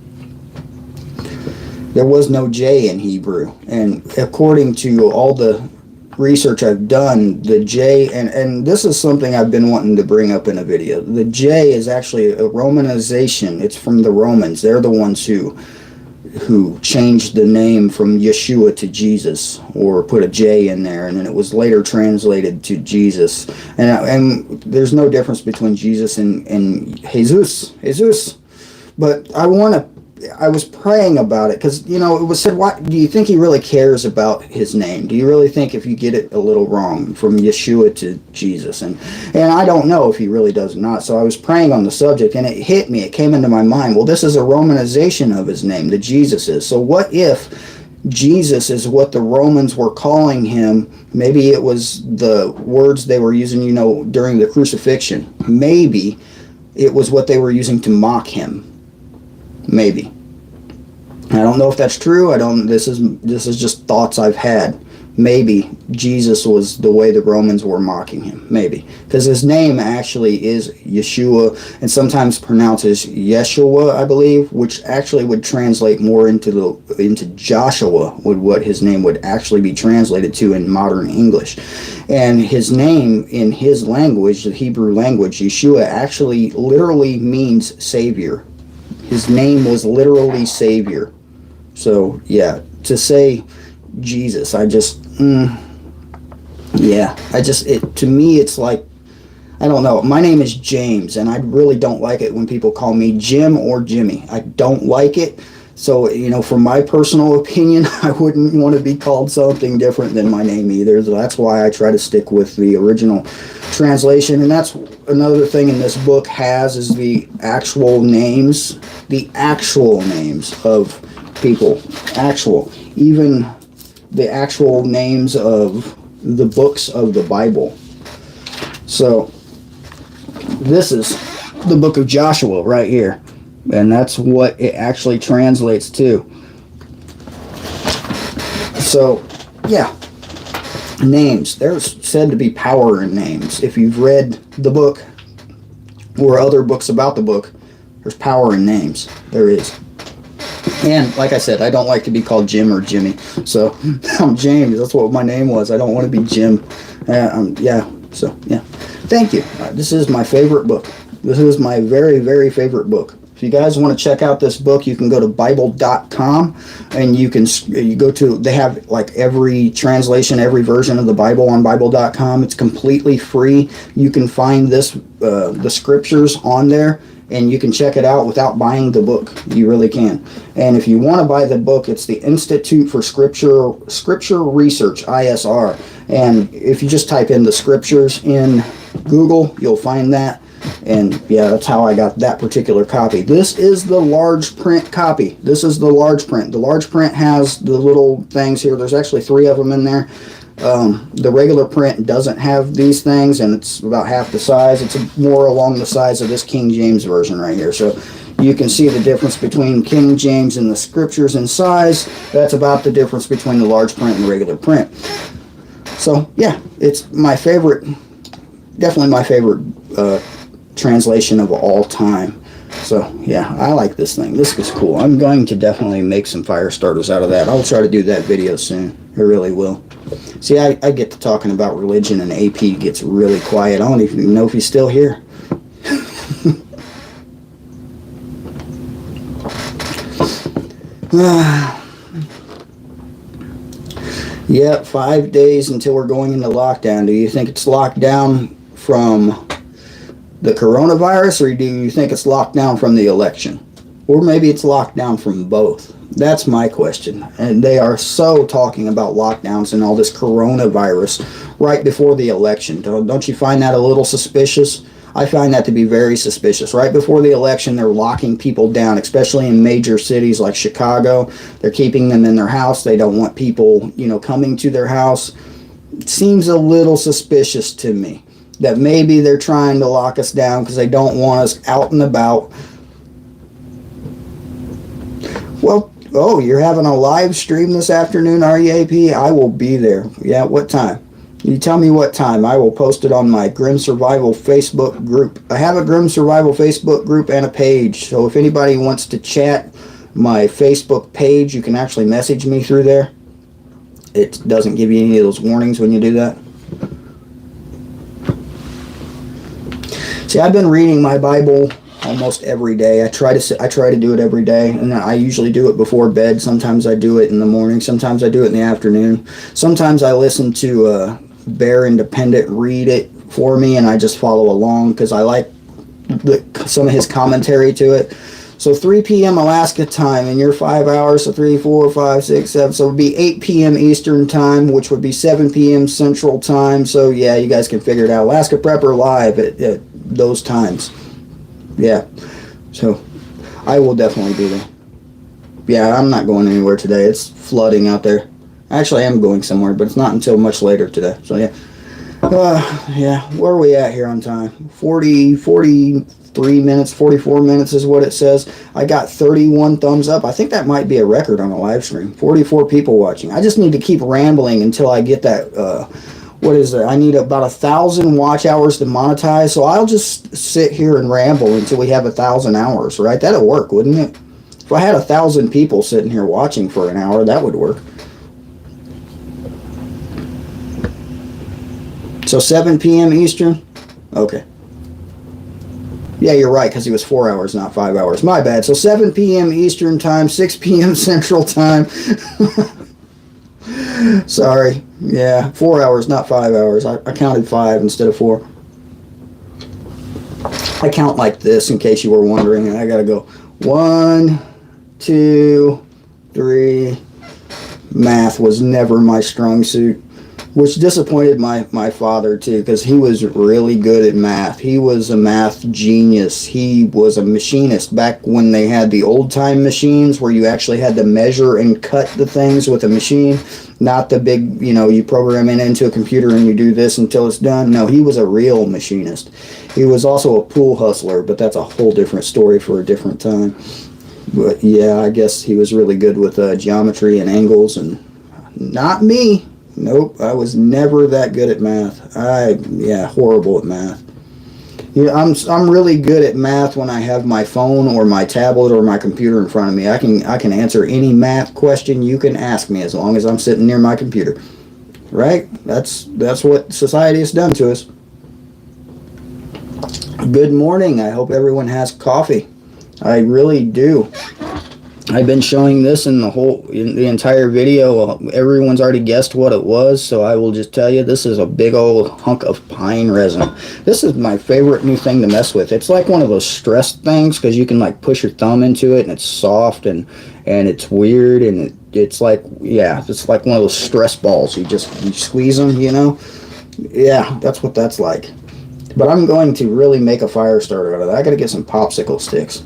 there was no J in Hebrew, and according to all the research I've done, the J, and this is something I've been wanting to bring up in a video, the J is actually a Romanization. It's from the Romans. They're the ones who changed the name from Yeshua to Jesus, or put a J in there, and then it was later translated to Jesus. And there's no difference between Jesus and Jesus. But I was praying about it, because it was said, why do you think he really cares about his name? Do you really think if you get it a little wrong from Yeshua to Jesus? And I don't know if he really does or not. So I was praying on the subject, and it hit me. It came into my mind. Well, this is a Romanization of his name, the Jesus is. So what if Jesus is what the Romans were calling him? Maybe it was the words they were using, during the crucifixion. Maybe it was what they were using to mock him. Maybe. I don't know if that's true. This is just thoughts I've had. Maybe Jesus was the way the Romans were mocking him. Maybe. Because his name actually is Yeshua, and sometimes pronounced as Yeshua, I believe, which actually would translate more into Joshua, would what his name would actually be translated to in modern English. And his name in his language, the Hebrew language, Yeshua, actually literally means Savior. His name was literally Savior. So, yeah, to say Jesus, to me, it's like, I don't know. My name is James, and I really don't like it when people call me Jim or Jimmy. I don't like it. So, from my personal opinion, I wouldn't want to be called something different than my name either. So that's why I try to stick with the original translation. And that's another thing in this book is the actual names of people. Even the actual names of the books of the Bible. So, this is the book of Joshua right here. And that's what it actually translates to. So, yeah. Names. There's said to be power in names. If you've read the book or other books about the book, there's power in names. There is. And, like I said, I don't like to be called Jim or Jimmy. So, I'm James. That's what my name was. I don't want to be Jim. So, yeah. Thank you. This is my favorite book. This is my very, very favorite book. If you guys want to check out this book, you can go to Bible.com, and they have like every translation, every version of the Bible on Bible.com. It's completely free. You can find the scriptures on there, and you can check it out without buying the book. You really can. And if you want to buy the book, it's the Institute for Scripture Research, ISR. And if you just type in the scriptures in Google, you'll find that. And yeah, that's how I got that particular copy. This is the large print copy. This is the large print. The large print has the little things here. There's actually 3 of them in there. The regular print doesn't have these things, and it's about half the size. It's more along the size of this King James version right here. So you can see the difference between King James and the scriptures in size. That's about the difference between the large print and the regular print. So yeah, it's my favorite, definitely my favorite translation of all time. So yeah, I like this thing. This is cool. I'm going to definitely make some fire starters out of that. I'll try to do that video soon. I really will. See, I get to talking about religion, and AP gets really quiet. I don't even know if he's still here. Yep, 5 days until we're going into lockdown. Do you think it's locked down from the coronavirus, or do you think it's locked down from the election? Or maybe it's locked down from both. That's my question. And they are so talking about lockdowns and all this coronavirus right before the election. Don't you find that a little suspicious? I find that to be very suspicious. Right before the election, they're locking people down, especially in major cities like Chicago. They're keeping them in their house. They don't want people, coming to their house. It seems a little suspicious to me that maybe they're trying to lock us down because they don't want us out and about. Well, you're having a live stream this afternoon, are you, AP? I will be there. Yeah, what time? You tell me what time. I will post it on my Grim Survival Facebook group. I have a Grim Survival Facebook group and a page. So if anybody wants to chat my Facebook page, you can actually message me through there. It doesn't give you any of those warnings when you do that. See, I've been reading my Bible almost every day. I try to do it every day, and I usually do it before bed. Sometimes I do it in the morning. Sometimes I do it in the afternoon. Sometimes I listen to Bear Independent read it for me, and I just follow along because I like some of his commentary to it. So 3 p.m. Alaska time, and you're 5 hours, so 3, 4, 5, 6, 7. So it would be 8 p.m. Eastern time, which would be 7 p.m. Central time. So yeah, you guys can figure it out. Alaska Prepper live at those times. Yeah, so I will definitely be there. Yeah, I'm not going anywhere today. It's flooding out there. Actually, I am going somewhere, but it's not until much later today. So yeah. Yeah, where are we at here on time? 43 minutes, 44 minutes is what it says. I got 31 thumbs up. I think that might be a record on a live stream. 44 people watching. I just need to keep rambling until I get that, what is it? I need about 1,000 watch hours to monetize. So I'll just sit here and ramble until we have 1,000 hours, right? That'll work, wouldn't it? If I had 1,000 people sitting here watching for an hour, that would work. So 7 p.m. Eastern? Okay. Yeah, you're right, because he was 4 hours, not 5 hours. My bad. So 7 p.m. Eastern time, 6 p.m. Central time. Sorry. Yeah, 4 hours, not 5 hours. I counted 5 instead of 4. I count like this in case you were wondering. I got to go 1, 2, 3. Math was never my strong suit, which disappointed my father too, because he was really good at math. He was a math genius. He was a machinist back when they had the old time machines where you actually had to measure and cut the things with a machine, not the big, you program it into a computer and you do this until it's done. No, he was a real machinist. He was also a pool hustler, but that's a whole different story for a different time. But yeah, I guess he was really good with geometry and angles, and not me. Nope, I was never that good at math. Horrible at math. Yeah, I'm really good at math when I have my phone or my tablet or my computer in front of me. I can answer any math question you can ask me as long as I'm sitting near my computer. Right? That's what society has done to us. Good morning. I hope everyone has coffee. I really do. I've been showing this in the entire video. Everyone's already guessed what it was, so I will just tell you this is a big old hunk of pine resin. This is my favorite new thing to mess with. It's like one of those stress things because you can like push your thumb into it and it's soft and it's weird and it's like it's like one of those stress balls. You squeeze them, Yeah, that's what that's like. But I'm going to really make a fire starter out of that. I got to get some popsicle sticks.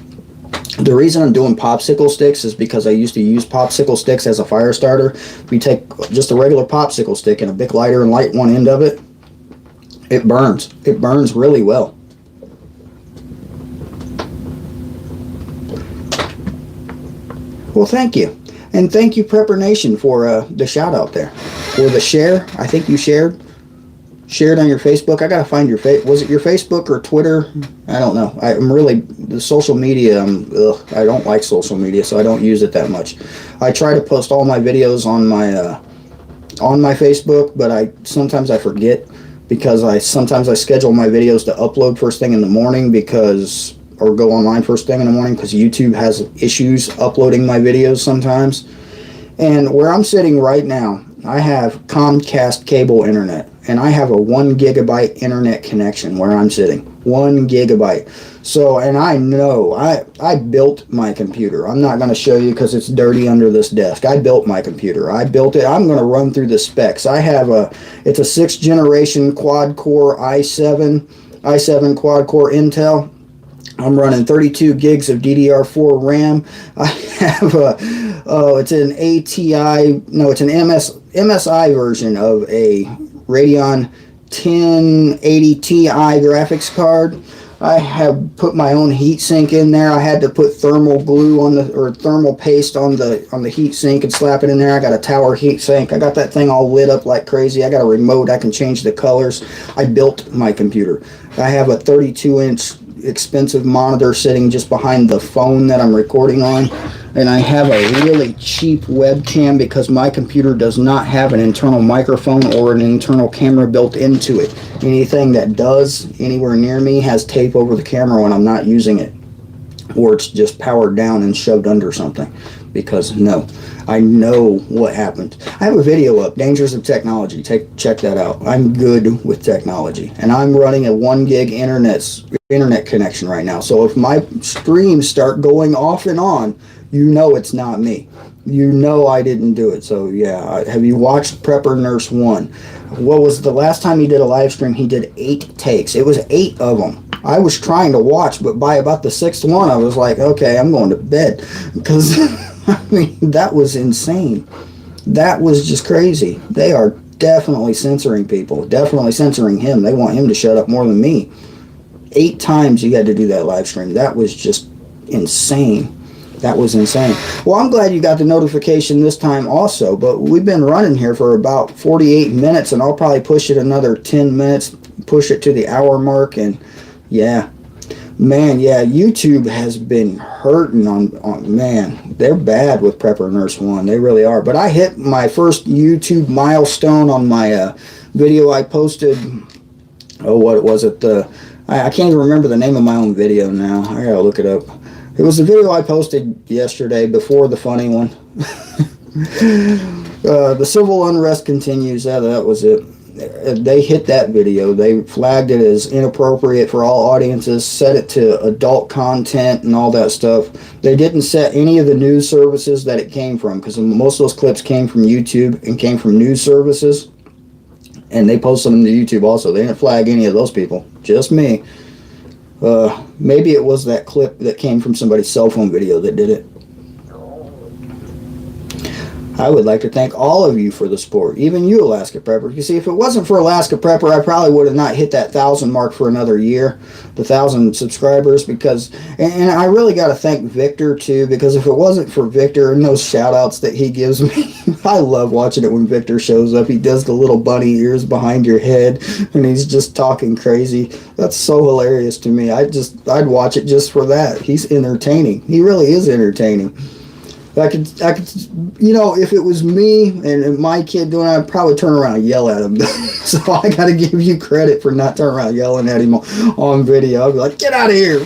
The reason I'm doing popsicle sticks is because I used to use popsicle sticks as a fire starter. If you take just a regular popsicle stick and a Bic lighter and light one end of it, it burns. It burns really well. Well, thank you. And thank you, Prepper Nation, for the shout out there. For the share. I think you shared on your Facebook. I gotta find your was it your Facebook or Twitter? I don't know. I'm really the social media. I don't like social media, so I don't use it that much. I try to post all my videos on my Facebook, but sometimes I forget because sometimes I schedule my videos to upload first thing in the morning or go online first thing in the morning because YouTube has issues uploading my videos sometimes. And where I'm sitting right now, I have Comcast cable internet, and I have a 1 gigabyte internet connection where I'm sitting. 1 gigabyte. So, and I know, I built my computer. I'm not going to show you because it's dirty under this desk. I built my computer. I built it. I'm going to run through the specs. It's a 6th generation quad-core i7 quad-core Intel. I'm running 32 gigs of DDR4 RAM. I have it's an it's an MSI version of a Radeon 1080 Ti graphics card. I have put my own heatsink in there. I had to put thermal glue or thermal paste on the heatsink and slap it in there. I got a tower heatsink. I got that thing all lit up like crazy. I got a remote. I can change the colors. I built my computer. I have a 32-inch expensive monitor sitting just behind the phone that I'm recording on, and I have a really cheap webcam because my computer does not have an internal microphone or an internal camera built into it. Anything that does anywhere near me has tape over the camera when I'm not using it, or it's just powered down and shoved under something, because no, I know what happened. I have a video up, Dangers of Technology. Check that out. I'm good with technology, and I'm running a 1 gig internet connection right now. So if my streams start going off and on, it's not me. I didn't do it. So yeah, have you watched Prepper Nurse 1? What was the last time he did a live stream? He did 8 takes. It was 8 of them. I was trying to watch, but by about the 6th one, I was like, okay, I'm going to bed. Because, that was insane. That was just crazy. They are definitely censoring people. Definitely censoring him. They want him to shut up more than me. 8 times you had to do that live stream. That was just insane. That was insane. Well, I'm glad you got the notification this time also, but we've been running here for about 48 minutes, and I'll probably push it another 10 minutes, push it to the hour mark, and yeah. Man, yeah, YouTube has been hurting on man. They're bad with Prepper Nurse 1. They really are. But I hit my first YouTube milestone on my video I posted. Oh, what was it? I can't even remember the name of my own video now. I gotta look it up. It was the video I posted yesterday before the funny one. The civil unrest continues. That was it. they hit that video. They flagged it as inappropriate for all audiences, set it to adult content and all that stuff. They didn't set any of the news services that it came from, because most of those clips came from YouTube and came from news services, and they posted them to YouTube also. They didn't flag any of those people, just me. Maybe it was that clip that came from somebody's cell phone video that did it. I would like to thank all of you for the support, even you, Alaska Prepper. You see, if it wasn't for Alaska Prepper, I probably would have not hit that 1,000 mark for another year, the 1,000 subscribers, because, and I really got to thank Victor, too, because if it wasn't for Victor and those shout-outs that he gives me, I love watching it when Victor shows up. He does the little bunny ears behind your head, and he's just talking crazy. That's so hilarious to me. I'd watch it just for that. He's entertaining. He really is entertaining. I could, if it was me and my kid doing it, I'd probably turn around and yell at him. So I got to give you credit for not turning around yelling at him on video. I'd be like, get out of here.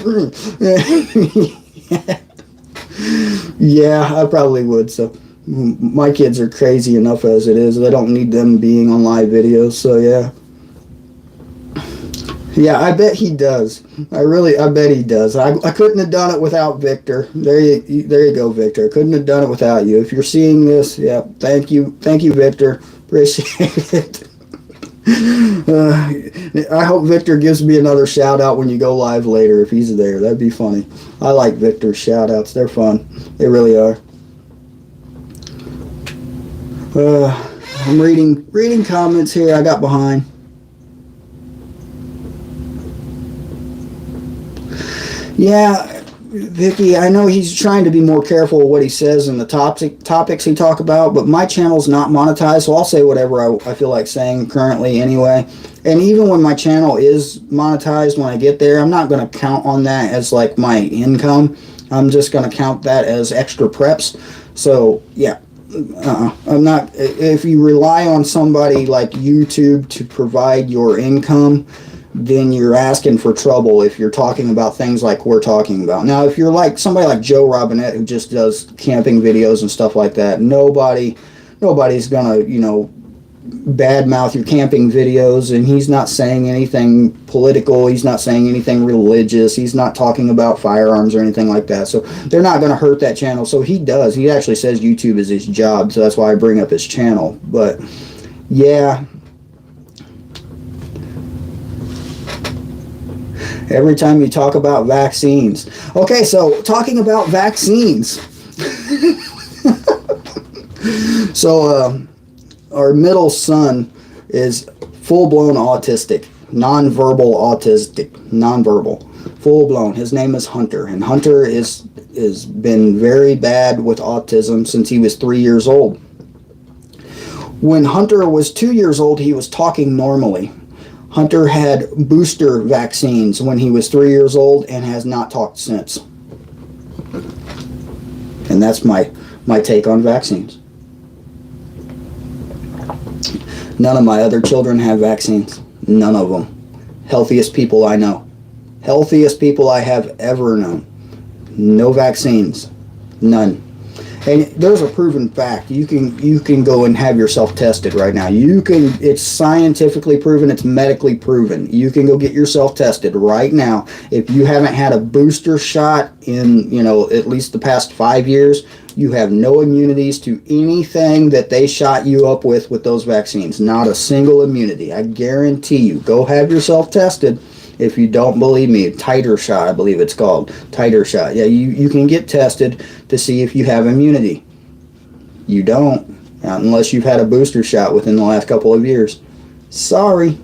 Yeah, I probably would. So my kids are crazy enough as it is. They don't need them being on live videos. So yeah. Yeah, I bet he does. I bet he does. I couldn't have done it without Victor. There you go, Victor. I couldn't have done it without you. If you're seeing this, yeah, thank you, Victor. Appreciate it. I hope Victor gives me another shout out when you go live later if he's there. That'd be funny. I like Victor's shout outs. They're fun. They really are. I'm reading comments here. I got behind. Yeah, Vicky, I know he's trying to be more careful of what he says and the topics he talk about, but my channel's not monetized, so I'll say whatever I feel like saying currently anyway. And even when my channel is monetized, when I get there, I'm not going to count on that as like my income. I'm just going to count that as extra preps. So, yeah. I'm not. If you rely on somebody like YouTube to provide your income, then you're asking for trouble if you're talking about things like we're talking about. Now, if you're like somebody like Joe Robinette who just does camping videos and stuff like that, nobody's gonna, badmouth your camping videos, and he's not saying anything political, he's not saying anything religious, he's not talking about firearms or anything like that, so they're not going to hurt that channel. So he actually says YouTube is his job, so that's why I bring up his channel. But yeah, every time you talk about vaccines. Okay, so talking about vaccines. So our middle son is full-blown autistic, nonverbal, full-blown. His name is Hunter, and Hunter is been very bad with autism since he was 3 years old. When Hunter was 2 years old, he was talking normally. Hunter had booster vaccines when he was 3 years old and has not talked since. And that's my take on vaccines. None of my other children have vaccines. None of them. Healthiest people I know. Healthiest people I have ever known. No vaccines. None. And there's a proven fact. You can go and have yourself tested right now. It's scientifically proven, it's medically proven. You can go get yourself tested right now. If you haven't had a booster shot in, at least the past 5 years, you have no immunities to anything that they shot you up with those vaccines. Not a single immunity. I guarantee you. Go have yourself tested. If you don't believe me, titer shot, I believe it's called. Titer shot. Yeah, you can get tested to see if you have immunity. You don't, unless you've had a booster shot within the last couple of years. Sorry.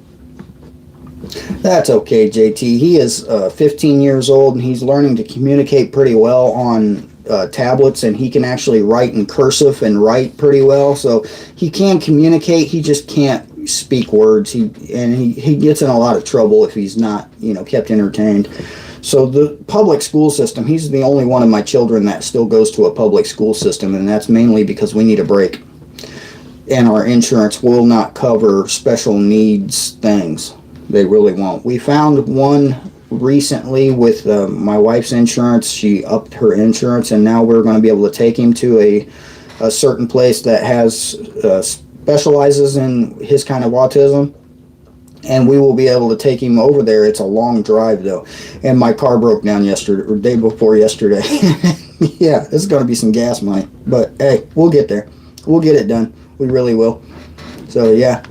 That's okay, JT. He is 15 years old, and he's learning to communicate pretty well on tablets, and he can actually write in cursive and write pretty well. So he can communicate. He just can't speak words. He gets in a lot of trouble if he's not kept entertained. So the public school system, he's the only one of my children that still goes to a public school system, and that's mainly because we need a break, and our insurance will not cover special needs things. They really won't. We found one recently with my wife's insurance. She upped her insurance, and now we're going to be able to take him to a certain place that has specializes in his kind of autism, and we will be able to take him over there. It's a long drive though, and my car broke down yesterday or day before yesterday. Yeah, it's going to be some gas money, but hey, we'll get there. We'll get it done. We really will. So yeah.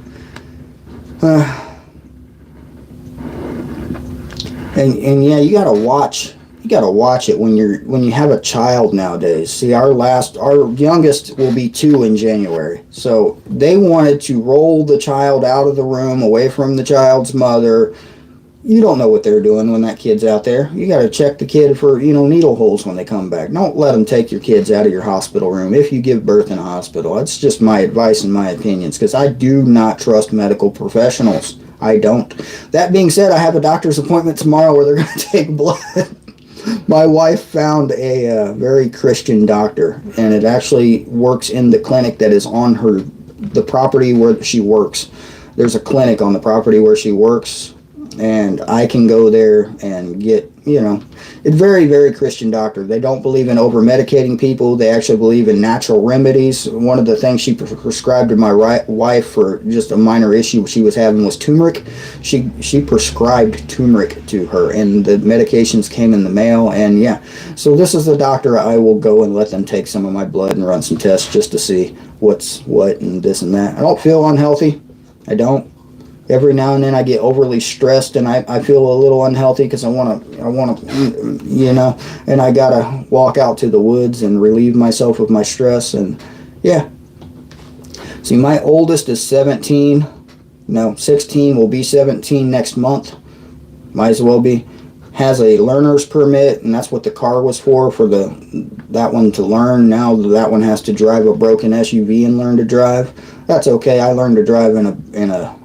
And yeah, you gotta watch it when you have a child nowadays. See, our youngest will be 2 in January. So they wanted to roll the child out of the room away from the child's mother. You don't know what they're doing when that kid's out there. You got to check the kid for, needle holes when they come back. Don't let them take your kids out of your hospital room if you give birth in a hospital. That's just my advice and my opinions, because I do not trust medical professionals. I don't. That being said, I have a doctor's appointment tomorrow where they're going to take blood. My wife found a very Christian doctor, and it actually works in the clinic that is on the property where she works. There's a clinic on the property where she works, and I can go there and get, it's very, very Christian doctor. They don't believe in over-medicating people. They actually believe in natural remedies. One of the things she prescribed to my wife for just a minor issue she was having was turmeric. She prescribed turmeric to her, and the medications came in the mail, and yeah. So this is the doctor I will go and let them take some of my blood and run some tests just to see what's what and this and that. I don't feel unhealthy. I don't. Every now and then I get overly stressed and I feel a little unhealthy because I want to, and I got to walk out to the woods and relieve myself of my stress. And yeah. See, my oldest is 16, will be 17 next month. Might as well be. Has a learner's permit, and that's what the car was for that one to learn. Now that one has to drive a broken SUV and learn to drive. That's okay. I learned to drive in a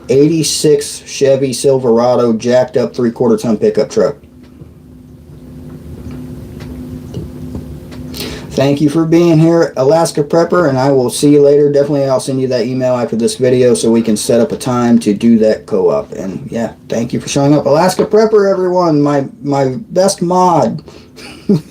86 Chevy Silverado jacked up 3/4 ton pickup truck. Thank you for being here, Alaska Prepper, and I will see you later. Definitely I'll send you that email after this video so we can set up a time to do that co-op. And yeah, thank you for showing up. Alaska Prepper, everyone, my best mod.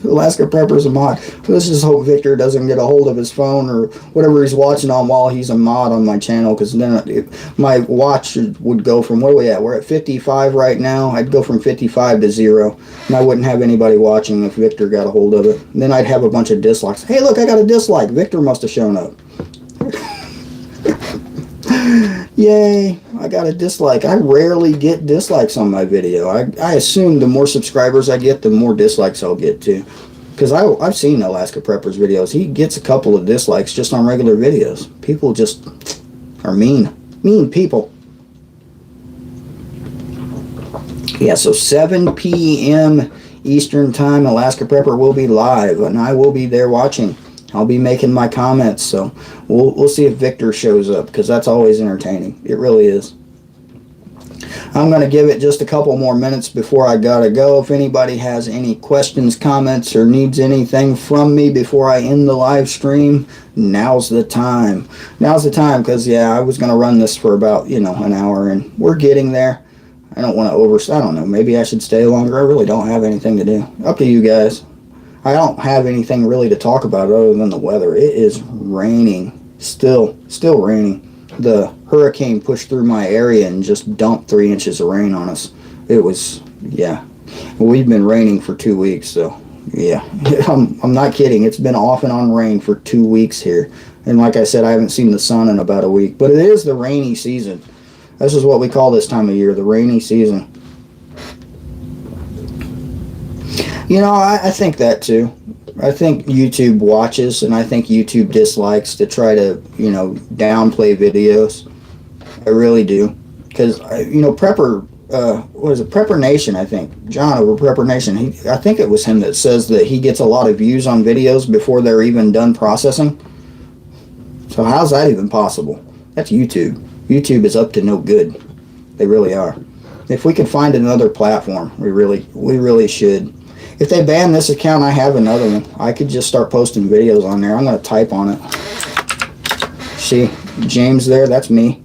Alaska Prepper's a mod. Let's just hope Victor doesn't get a hold of his phone or whatever he's watching on while he's a mod on my channel, because then my watch would go from, what are we at? We're at 55 right now. I'd go from 55 to 0, and I wouldn't have anybody watching if Victor got a hold of it. And then I'd have a bunch of dislikes. Hey, look, I got a dislike. Victor must have shown up. Yay, I got a dislike. I rarely get dislikes on my video. I assume the more subscribers I get, the more dislikes I'll get too. Because I've seen Alaska Prepper's videos. He gets a couple of dislikes just on regular videos. People just are mean. Mean people. Yeah, so 7 p.m. Eastern Time, Alaska Prepper will be live, and I will be there watching. I'll be making my comments, so we'll see if Victor shows up, because that's always entertaining. It really is. I'm going to give it just a couple more minutes before I gotta go. If anybody has any questions, comments, or needs anything from me before I end the live stream, now's the time. Now's the time, because yeah, I was going to run this for about, an hour, and we're getting there. I don't want to I don't know, maybe I should stay longer. I really don't have anything to do. Up to you guys. I don't have anything really to talk about other than the weather. It is raining. Still raining. The hurricane pushed through my area and just dumped 3 inches of rain on us. It was, yeah. We've been raining for 2 weeks, so yeah. I'm not kidding. It's been off and on rain for 2 weeks here. And like I said, I haven't seen the sun in about a week. But it is the rainy season. This is what we call this time of year, the rainy season. I think that too. I think YouTube watches, and I think YouTube dislikes to try to, downplay videos. I really do. Because, Prepper, what is it? Prepper Nation, I think. John over Prepper Nation. I think it was him that says that he gets a lot of views on videos before they're even done processing. So how's that even possible? That's YouTube. YouTube is up to no good. They really are. If we could find another platform, we really should. If they ban this account, I have another one. I could just start posting videos on there. I'm going to type on it. See, James there, that's me.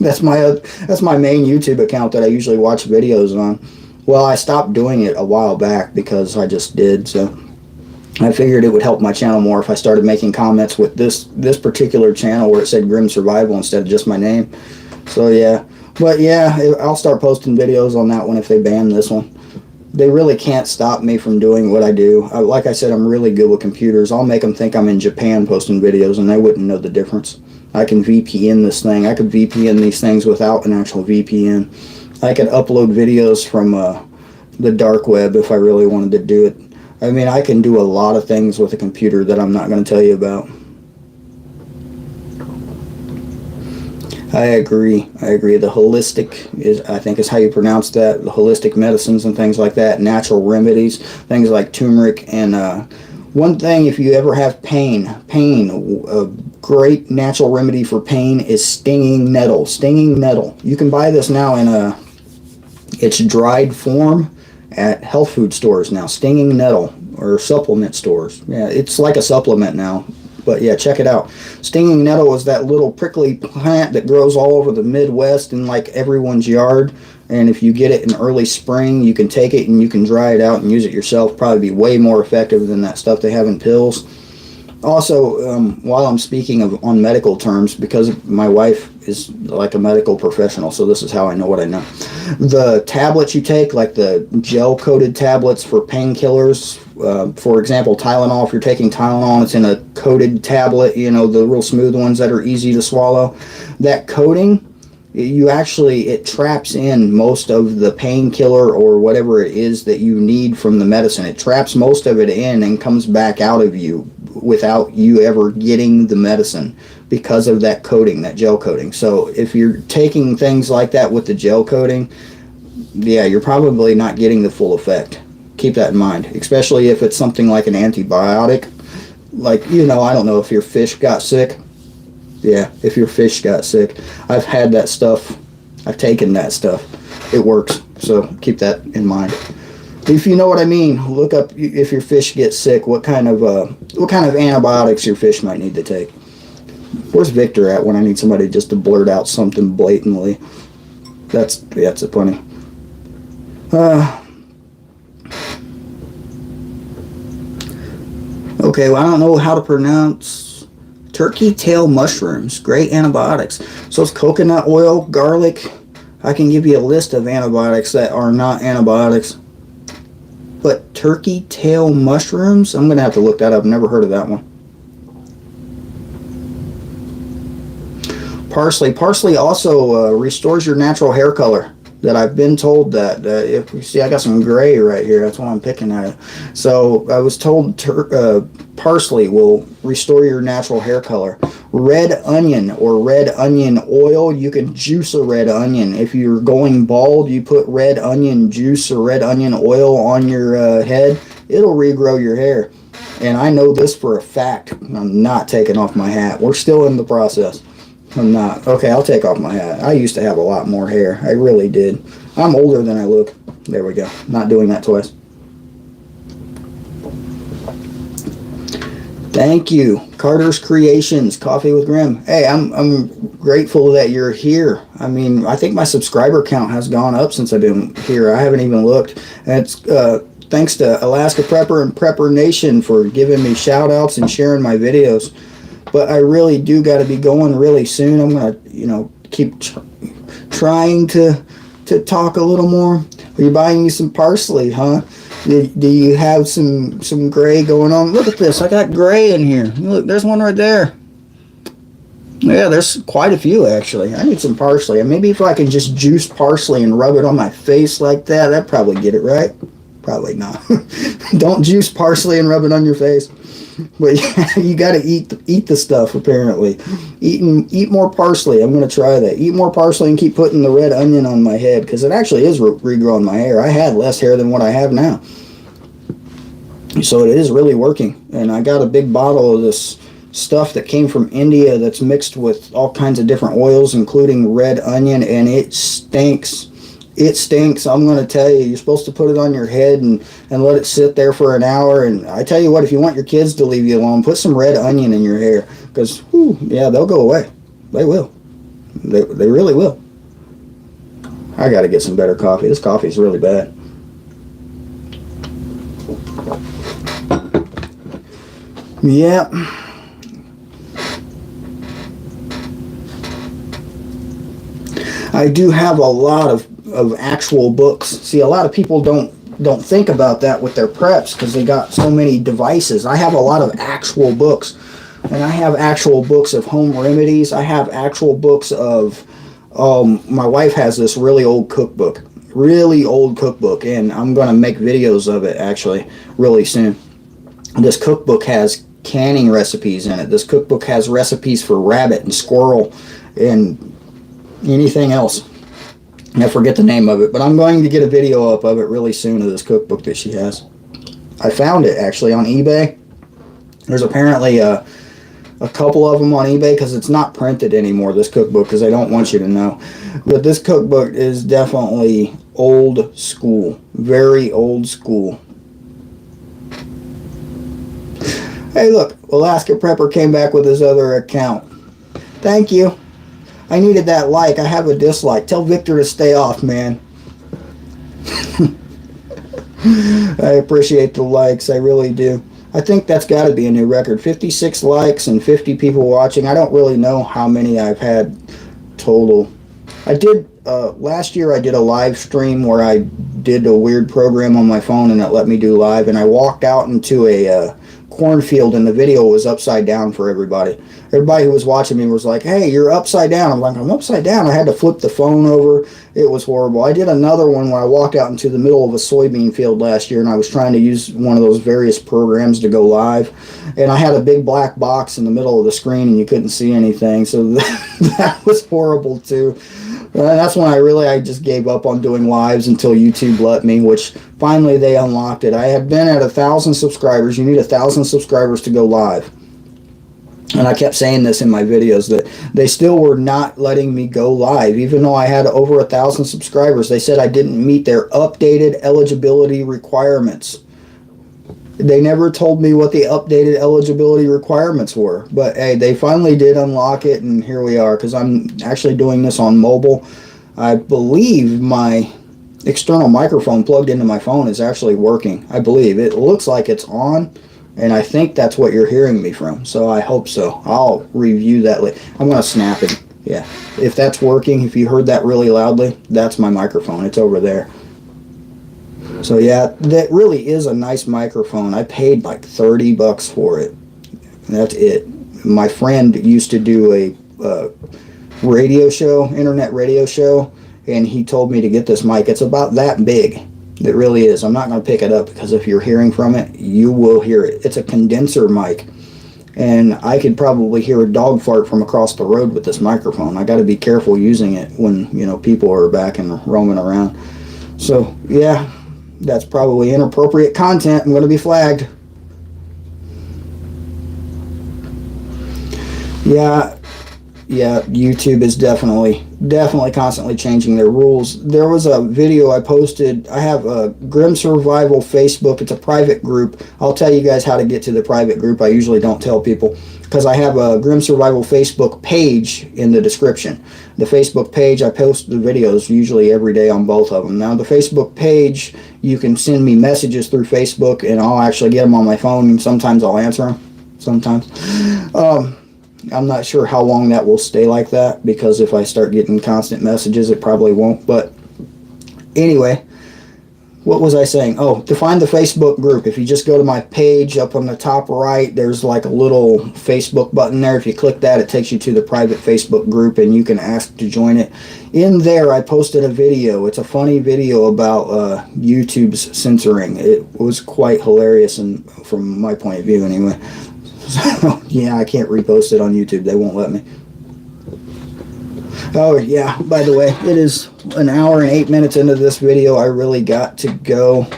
that's my main YouTube account that I usually watch videos on. Well, I stopped doing it a while back because I just did. So I figured it would help my channel more if I started making comments with this particular channel where it said Grim Survival instead of just my name. So yeah, but yeah, I'll start posting videos on that one if they ban this one. They really can't stop me from doing what I do. Like I said, I'm really good with computers. I'll make them think I'm in Japan posting videos and they wouldn't know the difference. I can VPN this thing. I could VPN these things without an actual VPN. I could upload videos from the dark web if I really wanted to do it. I mean, I can do a lot of things with a computer that I'm not going to tell you about. I agree. The holistic is, I think is how you pronounce that. The holistic medicines and things like that. Natural remedies, things like turmeric. And one thing, if you ever have pain, a great natural remedy for pain is stinging nettle. Stinging nettle. You can buy this now in its dried form at health food stores now. Stinging nettle, or supplement stores. Yeah, it's like a supplement now. But yeah, check it out. Stinging nettle is that little prickly plant that grows all over the Midwest in like everyone's yard. And if you get it in early spring, you can take it and you can dry it out and use it yourself. Probably be way more effective than that stuff they have in pills. Also, while I'm speaking on medical terms, because my wife is like a medical professional, so this is how I know what I know. The tablets you take, like the gel-coated tablets for painkillers, for example, Tylenol, if you're taking Tylenol, it's in a coated tablet, you know, the real smooth ones that are easy to swallow. That coating, it traps in most of the painkiller or whatever it is that you need from the medicine. It traps most of it in and comes back out of you without you ever getting the medicine because of that coating, that gel coating. So if you're taking things like that with the gel coating, yeah, you're probably not getting the full effect. Keep that in mind, especially if it's something like an antibiotic. Like, you know, I don't know if your fish got sick. Yeah, if your fish got sick. I've had that stuff. I've taken that stuff. It works. So keep that in mind. If you know what I mean, look up if your fish gets sick, what kind of antibiotics your fish might need to take. Where's Victor at when I need somebody just to blurt out something blatantly? That's a funny. Okay, well, I don't know how to pronounce turkey tail mushrooms. Great antibiotics. So it's coconut oil, garlic. I can give you a list of antibiotics that are not antibiotics. But turkey tail mushrooms? I'm going to have to look that up. Never heard of that one. Parsley. Parsley also restores your natural hair color. That I've been told that if you see, I got some gray right here. That's why I'm picking at it. So I was told parsley will restore your natural hair color. Red onion or red onion oil. You can juice a red onion. If you're going bald, you put red onion juice or red onion oil on your head. It'll regrow your hair. And I know this for a fact. I'm not taking off my hat. We're still in the process. I'm not. Okay, I'll take off my hat. I used to have a lot more hair. I really did. I'm older than I look. There we go. Not doing that twice. Thank you. Carter's Creations, Coffee with Grim. Hey, I'm grateful that you're here. I mean, I think my subscriber count has gone up since I've been here. I haven't even looked. And it's thanks to Alaska Prepper and Prepper Nation for giving me shout outs and sharing my videos. But I really do got to be going really soon. I'm going to, keep trying to talk a little more. Are you buying me some parsley, huh? Do you have some gray going on? Look at this. I got gray in here. Look, there's one right there. Yeah, there's quite a few, actually. I need some parsley. And maybe if I can just juice parsley and rub it on my face like that, that'd probably get it right. Probably not. Don't juice parsley and rub it on your face. But yeah, you got to eat the stuff, apparently. Eat more parsley. I'm going to try that. Eat more parsley and keep putting the red onion on my head, because it actually is regrowing my hair. I had less hair than what I have now. So it is really working. And I got a big bottle of this stuff that came from India that's mixed with all kinds of different oils, including red onion, and it stinks. It stinks. I'm going to tell you, you're supposed to put it on your head and let it sit there for an hour. And I tell you what, if you want your kids to leave you alone, put some red onion in your hair. Because, yeah, they'll go away. They will. They really will. I got to get some better coffee. This coffee is really bad. Yeah. I do have a lot of actual books. See, a lot of people don't think about that with their preps because they got so many devices. I have a lot of actual books, and I have actual books of home remedies. I have actual books of my wife has this really old cookbook, and I'm going to make videos of it actually really soon. This cookbook has canning recipes in it. This cookbook has recipes for rabbit and squirrel and anything else. I forget the name of it, but I'm going to get a video up of it really soon of this cookbook that she has. I found it actually on eBay. There's apparently a couple of them on eBay because it's not printed anymore, this cookbook, because I don't want you to know. But this cookbook is definitely old school, very old school. Hey look, Alaska Prepper came back with his other account. Thank you. I needed that like. I have a dislike. Tell Victor to stay off, man. I appreciate the likes. I really do. I think that's got to be a new record. 56 likes and 50 people watching. I don't really know how many I've had total. I did, last year I did a live stream where I did a weird program on my phone and it let me do live. And I walked out into a cornfield and the video was upside down for everybody. Everybody who was watching me was like, hey, you're upside down. I'm like, I'm upside down. I had to flip the phone over. It was horrible. I did another one where I walked out into the middle of a soybean field last year and I was trying to use one of those various programs to go live. And I had a big black box in the middle of the screen and you couldn't see anything. So that was horrible too. That's when I just gave up on doing lives until YouTube let me, which finally they unlocked it. I had been at 1,000 subscribers. You need 1,000 subscribers to go live. And I kept saying this in my videos that they still were not letting me go live. Even though I had over 1,000 subscribers, they said I didn't meet their updated eligibility requirements. They never told me what the updated eligibility requirements were. But hey, they finally did unlock it, and here we are, because I'm actually doing this on mobile. I believe my external microphone plugged into my phone is actually working. I believe. It looks like it's on, and I think that's what you're hearing me from. So I hope so. I'll review that later. I'm going to snap it. Yeah. If that's working, if you heard that really loudly, that's my microphone. It's over there. So yeah, that really is a nice microphone. I paid like $30 for it. That's it. My friend used to do a radio show, internet radio show, and he told me to get this mic. It's about that big. It really is. I'm not going to pick it up because if you're hearing from it, you will hear it. It's a condenser mic, and I could probably hear a dog fart from across the road with this microphone. I got to be careful using it when, you know, people are back and roaming around. So yeah. That's probably inappropriate content. I'm going to be flagged. Yeah, YouTube is definitely constantly changing their rules. There was a video I posted. I have a Grim Survival Facebook. It's a private group. I'll tell you guys how to get to the private group. I usually don't tell people because I have a Grim Survival Facebook page in the description. The Facebook page, I post the videos usually every day on both of them. Now, the Facebook page, you can send me messages through Facebook, and I'll actually get them on my phone, and sometimes I'll answer them. Sometimes. I'm not sure how long that will stay like that, because if I start getting constant messages, it probably won't. But anyway, what was I saying? Oh, to find the Facebook group, if you just go to my page up on the top right, there's like a little Facebook button there. If you click that, it takes you to the private Facebook group, and you can ask to join it. In there, I posted a video. It's a funny video about YouTube's censoring. It was quite hilarious, and from my point of view anyway. So, yeah, I can't repost it on YouTube. They won't let me. Oh, yeah, by the way, it is an hour and 8 minutes into this video. I really got to go.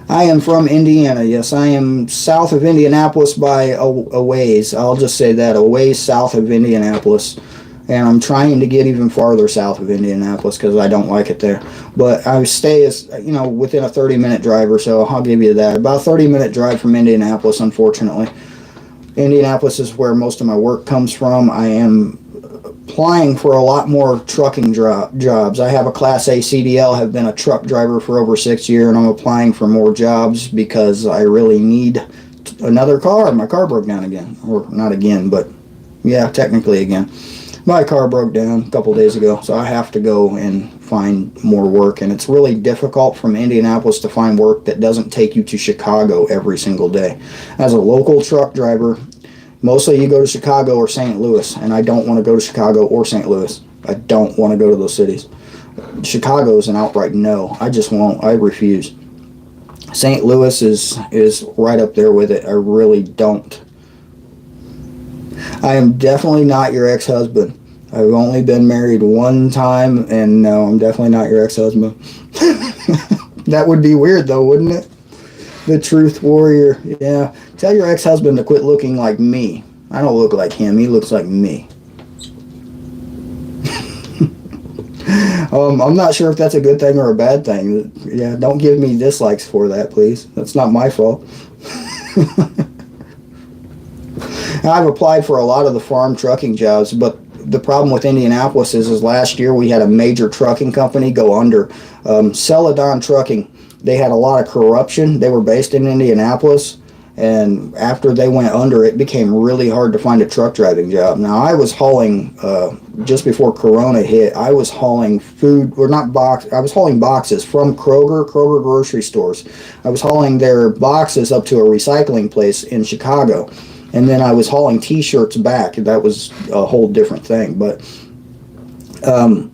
I am from Indiana. Yes, I am south of Indianapolis by a ways. I'll just say that, a ways south of Indianapolis. And I'm trying to get even farther south of Indianapolis because I don't like it there. But I stay, within a 30-minute drive or so. I'll give you that. About a 30-minute drive from Indianapolis, unfortunately. Indianapolis is where most of my work comes from. I am applying for a lot more trucking jobs. I have a Class A CDL, have been a truck driver for over 6 years, and I'm applying for more jobs because I really need another car. My car broke down again. Or not again, but yeah, technically again. My car broke down a couple days ago, so I have to go and find more work. And it's really difficult from Indianapolis to find work that doesn't take you to Chicago every single day. As a local truck driver, mostly you go to Chicago or St. Louis, and I don't want to go to Chicago or St. Louis. I don't want to go to those cities. Chicago is an outright no. I just won't. I refuse. St. Louis is right up there with it. I really don't. I am definitely not your ex-husband. I've only been married one time, and no, I'm definitely not your ex-husband. That would be weird, though, wouldn't it? The truth warrior. Yeah. Tell your ex-husband to quit looking like me. I don't look like him. He looks like me. I'm not sure if that's a good thing or a bad thing. Yeah, don't give me dislikes for that, please. That's not my fault. I've applied for a lot of the farm trucking jobs, but the problem with Indianapolis is last year we had a major trucking company go under. Celadon Trucking, they had a lot of corruption. They were based in Indianapolis, and after they went under, it became really hard to find a truck driving job. Now, I was hauling, just before Corona hit, I was hauling food, or not box, I was hauling boxes from Kroger grocery stores. I was hauling their boxes up to a recycling place in Chicago. And then I was hauling T-shirts back. That was a whole different thing. But,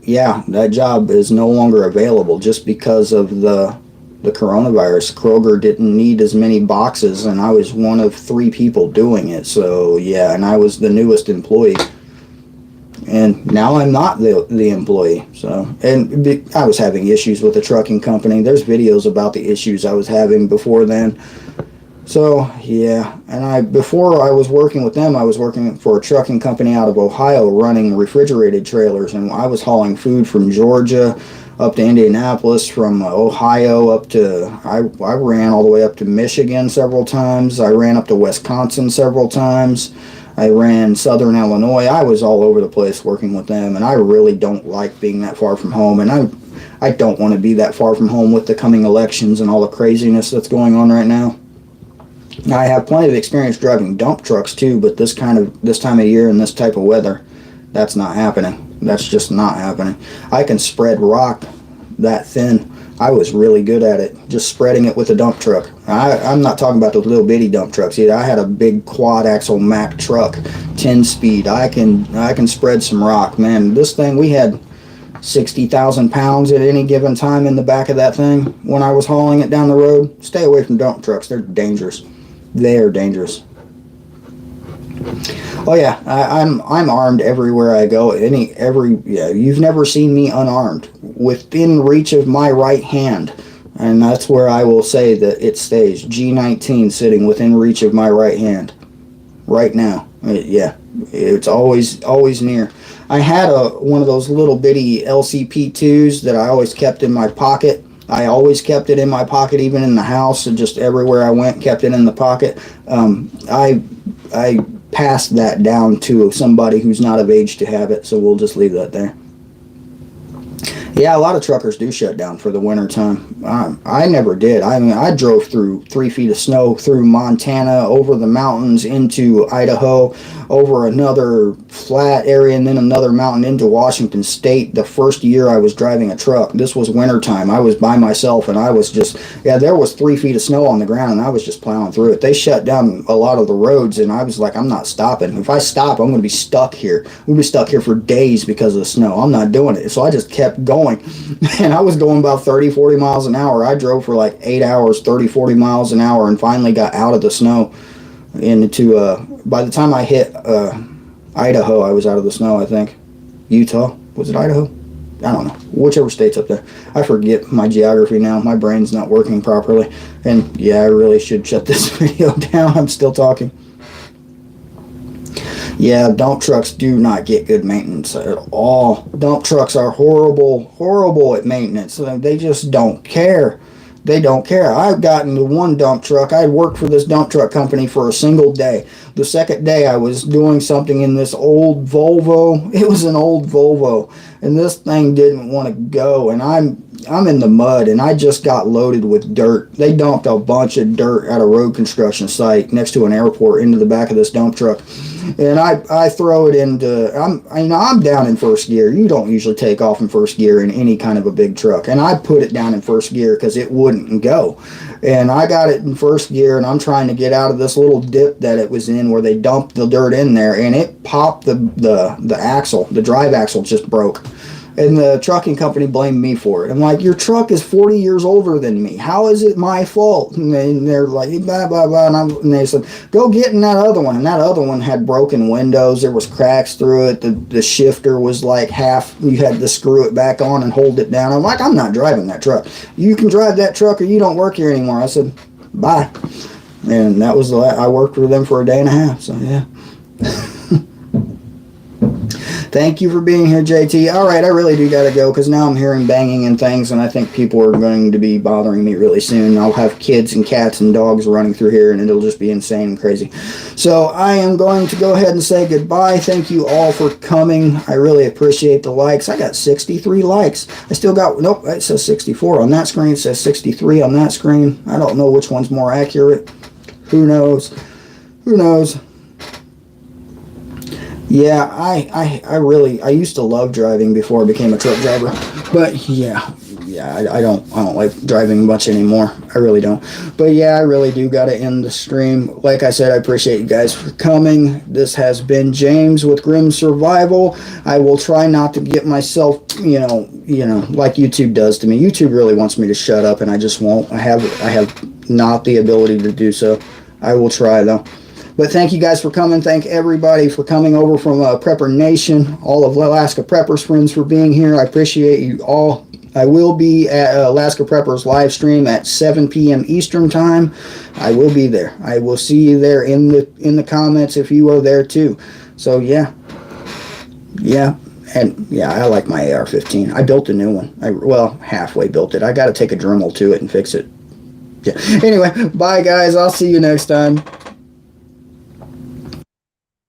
yeah, that job is no longer available just because of the coronavirus. Kroger didn't need as many boxes, and I was one of 3 people doing it. So, yeah, and I was the newest employee. And now I'm not the employee. So, and I was having issues with the trucking company. There's videos about the issues I was having before then. So, yeah, and before I was working with them, I was working for a trucking company out of Ohio running refrigerated trailers, and I was hauling food from Georgia up to Indianapolis, from Ohio up to, I ran all the way up to Michigan several times. I ran up to Wisconsin several times. I ran Southern Illinois. I was all over the place working with them, and I really don't like being that far from home, and I don't want to be that far from home with the coming elections and all the craziness that's going on right now. Now, I have plenty of experience driving dump trucks too, but this time of year and this type of weather, that's not happening. That's just not happening. I can spread rock that thin. I was really good at it, just spreading it with a dump truck. I'm not talking about those little bitty dump trucks either. I had a big quad axle Mack truck, 10 speed. I can spread some rock, man. This thing, we had 60,000 pounds at any given time in the back of that thing when I was hauling it down the road. Stay away from dump trucks. They're dangerous. They are dangerous. Oh yeah, I'm armed everywhere I go. Yeah, you've never seen me unarmed. Within reach of my right hand, and that's where I will say that it stays. G19 sitting within reach of my right hand, right now. Yeah, it's always near. I had one of those little bitty LCP2s that I always kept in my pocket. I always kept it in my pocket, even in the house, and just everywhere I went, kept it in the pocket. I passed that down to somebody who's not of age to have it, so we'll just leave that there. Yeah, a lot of truckers do shut down for the winter time. I never did. I mean, I drove through 3 feet of snow through Montana, over the mountains into Idaho, over another flat area, and then another mountain into Washington State. The first year I was driving a truck, this was winter time. I was by myself, and I was just, yeah, there was 3 feet of snow on the ground, and I was just plowing through it. They shut down a lot of the roads, and I was like, I'm not stopping. If I stop, I'm going to be stuck here. I'm going to be stuck here for days because of the snow. I'm not doing it. So I just kept going. And I was going about 30, 40 miles an hour. I drove for like 8 hours, 30, 40 miles an hour, and finally got out of the snow into, by the time I hit Idaho, I was out of the snow, I think. Utah? Was it Idaho? I don't know. Whichever state's up there. I forget my geography now. My brain's not working properly. And yeah, I really should shut this video down. I'm still talking. Yeah, dump trucks do not get good maintenance at all. Dump trucks are horrible at maintenance. They just don't care. They don't care. I've gotten to one dump truck. I had worked for this dump truck company for a single day. The second day I was doing something in this old Volvo. It was an old Volvo, and this thing didn't want to go, and I'm in the mud, and I just got loaded with dirt. They dumped a bunch of dirt at a road construction site next to an airport into the back of this dump truck. And I throw it into, I'm down in first gear. You don't usually take off in first gear in any kind of a big truck. And I put it down in first gear because it wouldn't go. And I got it in first gear, and I'm trying to get out of this little dip that it was in where they dumped the dirt in there, and it popped the axle. The drive axle just broke. And the trucking company blamed me for it. I'm like, your truck is 40 years older than me. How is it my fault? And they're like, blah, blah, blah. And they said, go get in that other one. And that other one had broken windows. There was cracks through it. The shifter was like half. You had to screw it back on and hold it down. I'm like, I'm not driving that truck. You can drive that truck or you don't work here anymore. I said, bye. And that was I worked with them for a day and a half. So, yeah. Thank you for being here, JT. All right, I really do got to go because now I'm hearing banging and things, and I think people are going to be bothering me really soon. I'll have kids and cats and dogs running through here, and it'll just be insane and crazy. So I am going to go ahead and say goodbye. Thank you all for coming. I really appreciate the likes. I got 63 likes. I still got, nope, it says 64 on that screen. It says 63 on that screen. I don't know which one's more accurate. Who knows? Who knows? Yeah, I used to love driving before I became a truck driver, but yeah, I don't like driving much anymore. I really don't. But yeah, I really do got to end the stream. Like I said, I appreciate you guys for coming. This has been James with Grim Survival. I will try not to get myself, like YouTube does to me. YouTube really wants me to shut up, and I just won't. I have not the ability to do so. I will try though. But thank you guys for coming. Thank everybody for coming over from Prepper Nation. All of Alaska Preppers friends for being here. I appreciate you all. I will be at Alaska Preppers live stream at 7 p.m. Eastern time. I will be there. I will see you there in the comments if you are there too. So yeah. And yeah, I like my AR-15. I built a new one. Halfway built it. I got to take a Dremel to it and fix it. Yeah. Anyway, bye guys. I'll see you next time.